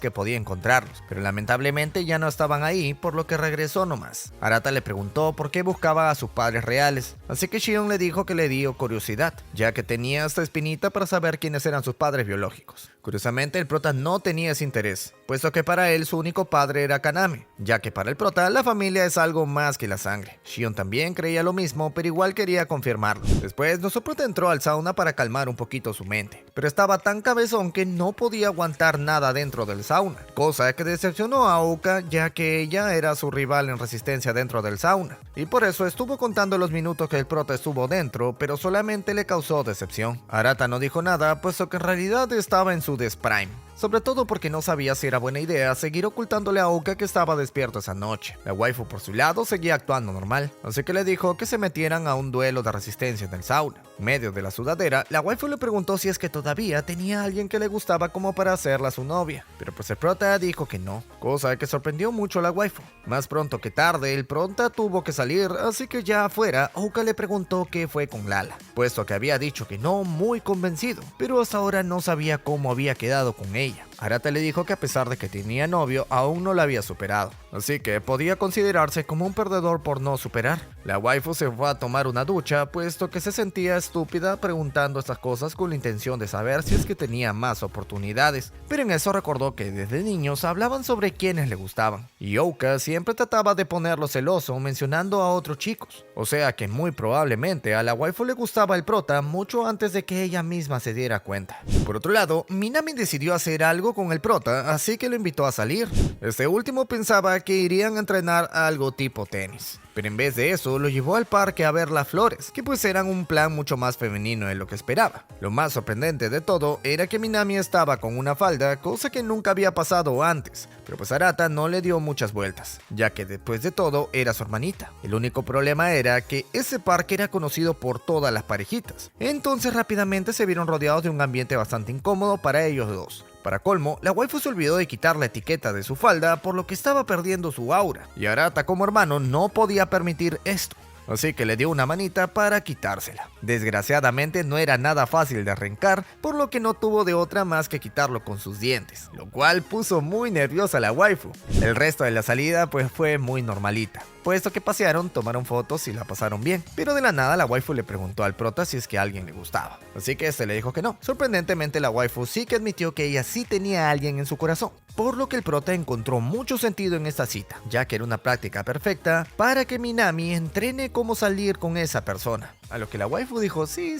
que podía encontrarlos, pero lamentablemente ya no estaban ahí, por lo que regresó nomás. Arata le preguntó por qué buscaba a sus padres reales, así que Shion le dijo que le dio curiosidad, ya que tenía esta espinita para saber quiénes eran sus padres biológicos. Curiosamente, el prota no tenía ese interés, puesto que para él su único padre era Kaname, ya que para el prota la familia es algo más que la sangre. Shion también creía lo mismo, pero igual quería confirmarlo. Después, nuestro prota entró al sauna para calmar un poquito su mente, pero estaba tan cabezón que no podía aguantar nada dentro del sauna, cosa que decepcionó a Ouka, ya que ella era su rival en resistencia dentro del sauna, y por eso estuvo contando los minutos que el prota estuvo dentro, pero solamente le causó decepción. Arata no dijo nada, puesto que en realidad estaba en su Prime, sobre todo porque no sabía si era buena idea seguir ocultándole a Ouka que estaba despierto esa noche. La waifu por su lado seguía actuando normal, así que le dijo que se metieran a un duelo de resistencia en el sauna. En medio de la sudadera, la waifu le preguntó si es que todavía tenía a alguien que le gustaba como para hacerla su novia, pero pues el prota dijo que no, cosa que sorprendió mucho a la waifu. Más pronto que tarde, el prota tuvo que salir, así que ya afuera, Ouka le preguntó qué fue con Lala, puesto que había dicho que no, muy convencido, pero hasta ahora no sabía cómo había quedado con ella. Arata le dijo que a pesar de que tenía novio, aún no la había superado, así que podía considerarse como un perdedor por no superar. La waifu se fue a tomar una ducha, puesto que se sentía estúpida preguntando estas cosas con la intención de saber si es que tenía más oportunidades, pero en eso recordó que desde niños hablaban sobre quienes le gustaban, y Ouka siempre trataba de ponerlo celoso mencionando a otros chicos, o sea que muy probablemente a la waifu le gustaba el prota mucho antes de que ella misma se diera cuenta. Por otro lado, Minami decidió hacer algo con el prota, así que lo invitó a salir. Este último pensaba que irían a entrenar algo tipo tenis, pero en vez de eso lo llevó al parque a ver las flores, que pues eran un plan mucho más femenino de lo que esperaba. Lo más sorprendente de todo era que Minami estaba con una falda, cosa que nunca había pasado antes, pero pues Arata no le dio muchas vueltas, ya que después de todo era su hermanita. El único problema era que ese parque era conocido por todas las parejitas, entonces rápidamente se vieron rodeados de un ambiente bastante incómodo para ellos dos. Para colmo, la waifu se olvidó de quitar la etiqueta de su falda, por lo que estaba perdiendo su aura, y Arata como hermano no podía permitir esto, así que le dio una manita para quitársela. Desgraciadamente no era nada fácil de arrancar, por lo que no tuvo de otra más que quitarlo con sus dientes, lo cual puso muy nerviosa a la waifu. El resto de la salida pues fue muy normalita, puesto que pasearon, tomaron fotos y la pasaron bien, pero de la nada la waifu le preguntó al prota si es que a alguien le gustaba, así que este le dijo que no. Sorprendentemente la waifu sí que admitió que ella sí tenía a alguien en su corazón, por lo que el prota encontró mucho sentido en esta cita, ya que era una práctica perfecta para que Minami entrene cómo salir con esa persona, a lo que la waifu dijo sí,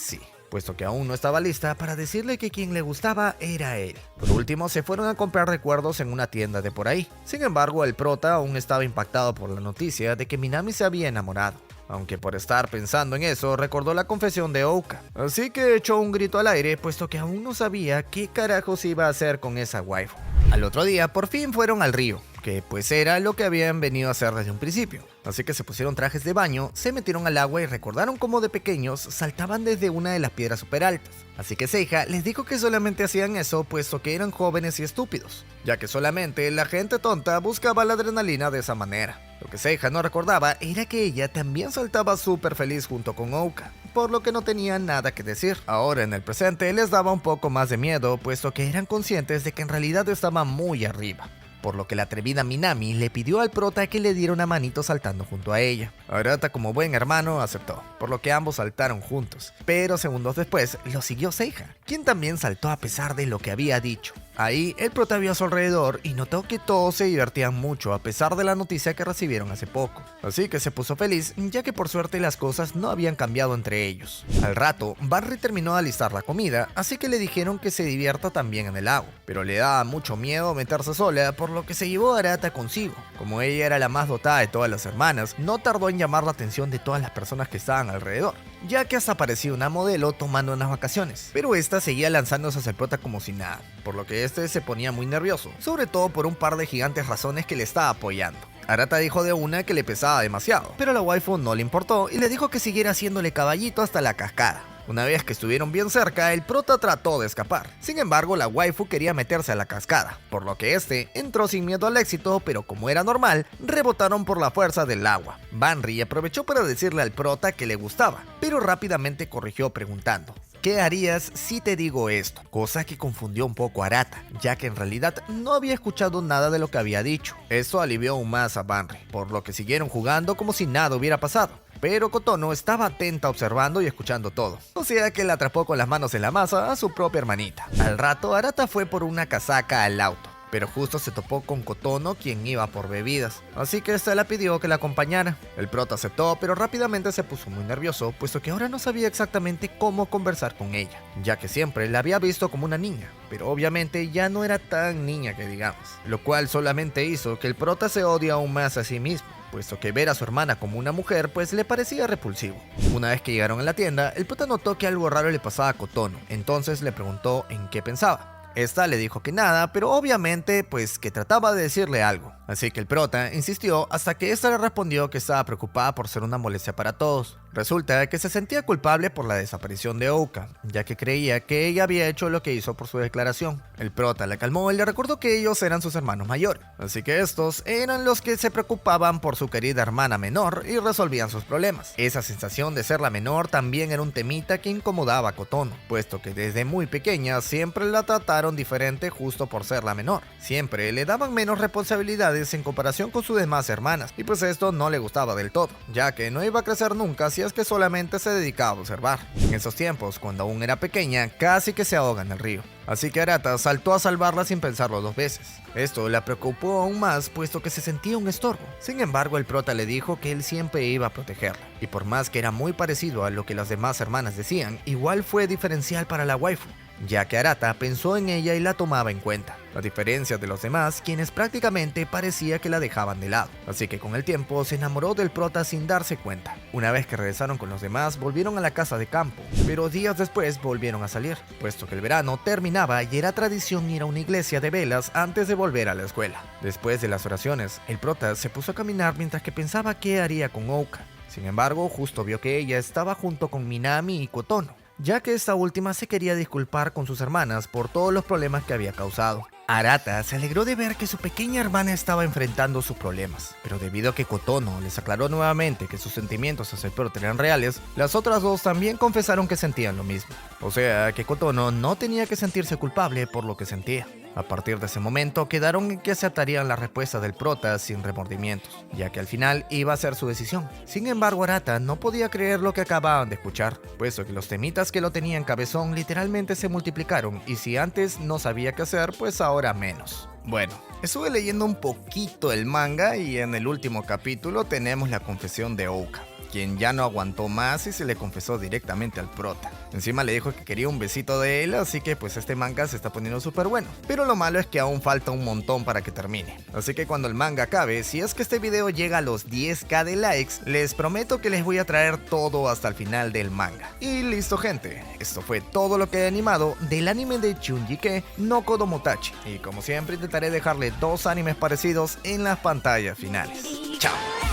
puesto que aún no estaba lista para decirle que quien le gustaba era él. Por último, se fueron a comprar recuerdos en una tienda de por ahí. Sin embargo, el prota aún estaba impactado por la noticia de que Minami se había enamorado. aunque por estar pensando en eso recordó la confesión de Ouka, así que echó un grito al aire puesto que aún no sabía qué carajos iba a hacer con esa waifu. Al otro día por fin fueron al río, que pues era lo que habían venido a hacer desde un principio. Así que se pusieron trajes de baño, se metieron al agua y recordaron cómo de pequeños saltaban desde una de las piedras super altas. Así que Seiha les dijo que solamente hacían eso puesto que eran jóvenes y estúpidos, ya que solamente la gente tonta buscaba la adrenalina de esa manera. Lo que Seiha no recordaba era que ella también saltaba súper feliz junto con Ouka, por lo que no tenía nada que decir. Ahora en el presente les daba un poco más de miedo puesto que eran conscientes de que en realidad estaban muy arriba, por lo que la atrevida Minami le pidió al prota que le diera una manito saltando junto a ella. Arata, como buen hermano, aceptó, por lo que ambos saltaron juntos, pero segundos después lo siguió Seiha, quien también saltó a pesar de lo que había dicho. Ahí el prota vio a su alrededor y notó que todos se divertían mucho a pesar de la noticia que recibieron hace poco, así que se puso feliz ya que por suerte las cosas no habían cambiado entre ellos. Al rato, Barry terminó de alistar la comida, así que le dijeron que se divierta también en el lago, pero le daba mucho miedo meterse sola, por lo que se llevó a Arata consigo. Como ella era la más dotada de todas las hermanas, no tardó en llamar la atención de todas las personas que estaban alrededor, ya que hasta parecía una modelo tomando unas vacaciones, pero esta seguía lanzándose hacia el prota como si nada, por lo que este se ponía muy nervioso, sobre todo por un par de gigantes razones que le estaba apoyando. Arata dijo de una que le pesaba demasiado, pero a la waifu no le importó y le dijo que siguiera haciéndole caballito hasta la cascada. Una vez que estuvieron bien cerca, el prota trató de escapar. Sin embargo, la waifu quería meterse a la cascada, por lo que este entró sin miedo al éxito, pero como era normal, rebotaron por la fuerza del agua. Banri aprovechó para decirle al prota que le gustaba, pero rápidamente corrigió preguntando: ¿qué harías si te digo esto? Cosa que confundió un poco a Arata, ya que en realidad no había escuchado nada de lo que había dicho. Esto alivió aún más a Banri, por lo que siguieron jugando como si nada hubiera pasado. Pero Kotono estaba atenta observando y escuchando todo, o sea que le atrapó con las manos en la masa a su propia hermanita. Al rato, Arata fue por una casaca al auto, pero justo se topó con Kotono, quien iba por bebidas, así que esta le pidió que la acompañara. El prota aceptó, pero rápidamente se puso muy nervioso, puesto que ahora no sabía exactamente cómo conversar con ella, ya que siempre la había visto como una niña, pero obviamente ya no era tan niña que digamos, lo cual solamente hizo que el prota se odie aún más a sí mismo, puesto que ver a su hermana como una mujer pues le parecía repulsivo. Una vez que llegaron a la tienda, el prota notó que algo raro le pasaba a Kotono, entonces le preguntó en qué pensaba. Esta le dijo que nada, pero obviamente pues que trataba de decirle algo. Así que el prota insistió hasta que esta le respondió que estaba preocupada por ser una molestia para todos. Resulta que se sentía culpable por la desaparición de Ouka, ya que creía que ella había hecho lo que hizo por su declaración. El prota la calmó y le recordó que ellos eran sus hermanos mayores, así que estos eran los que se preocupaban por su querida hermana menor y resolvían sus problemas. Esa sensación de ser la menor también era un temita que incomodaba a Kotono, puesto que desde muy pequeña siempre la trataron diferente justo por ser la menor. Siempre le daban menos responsabilidades en comparación con sus demás hermanas, y pues esto no le gustaba del todo, ya que no iba a crecer nunca si es que solamente se dedicaba a observar. En esos tiempos, cuando aún era pequeña, casi que se ahoga en el río, así que Arata saltó a salvarla sin pensarlo dos veces. Esto la preocupó aún más, puesto que se sentía un estorbo. Sin embargo, el prota le dijo que él siempre iba a protegerla, y por más que era muy parecido a lo que las demás hermanas decían, igual fue diferencial para la waifu, ya que Arata pensó en ella y la tomaba en cuenta, a diferencia de los demás, quienes prácticamente parecía que la dejaban de lado. Así que con el tiempo se enamoró del prota sin darse cuenta. Una vez que regresaron con los demás, volvieron a la casa de campo, pero días después volvieron a salir, puesto que el verano terminaba y era tradición ir a una iglesia de velas antes de volver a la escuela. Después de las oraciones, el prota se puso a caminar mientras que pensaba qué haría con Ouka. Sin embargo, justo vio que ella estaba junto con Minami y Kotono, ya que esta última se quería disculpar con sus hermanas por todos los problemas que había causado. Arata se alegró de ver que su pequeña hermana estaba enfrentando sus problemas, pero debido a que Kotono les aclaró nuevamente que sus sentimientos hacia el prota eran reales, las otras dos también confesaron que sentían lo mismo. O sea, que Kotono no tenía que sentirse culpable por lo que sentía. A partir de ese momento quedaron en que aceptarían la respuesta del prota sin remordimientos, ya que al final iba a ser su decisión. Sin embargo, Arata no podía creer lo que acababan de escuchar, puesto que los temitas que lo tenían cabezón literalmente se multiplicaron, y si antes no sabía qué hacer, pues ahora menos. Bueno, estuve leyendo un poquito el manga y en el último capítulo tenemos la confesión de Ouka. quien ya no aguantó más y se le confesó directamente al prota. Encima le dijo que quería un besito de él, así que pues este manga se está poniendo súper bueno. Pero lo malo es que aún falta un montón para que termine. Así que cuando el manga acabe, si es que este video llega a los 10k de likes, les prometo que les voy a traer todo hasta el final del manga. Y listo gente, esto fue todo lo que he animado del anime de Chunjike no Kodomotachi. Y como siempre intentaré dejarle 2 animes parecidos en las pantallas finales. ¡Chao!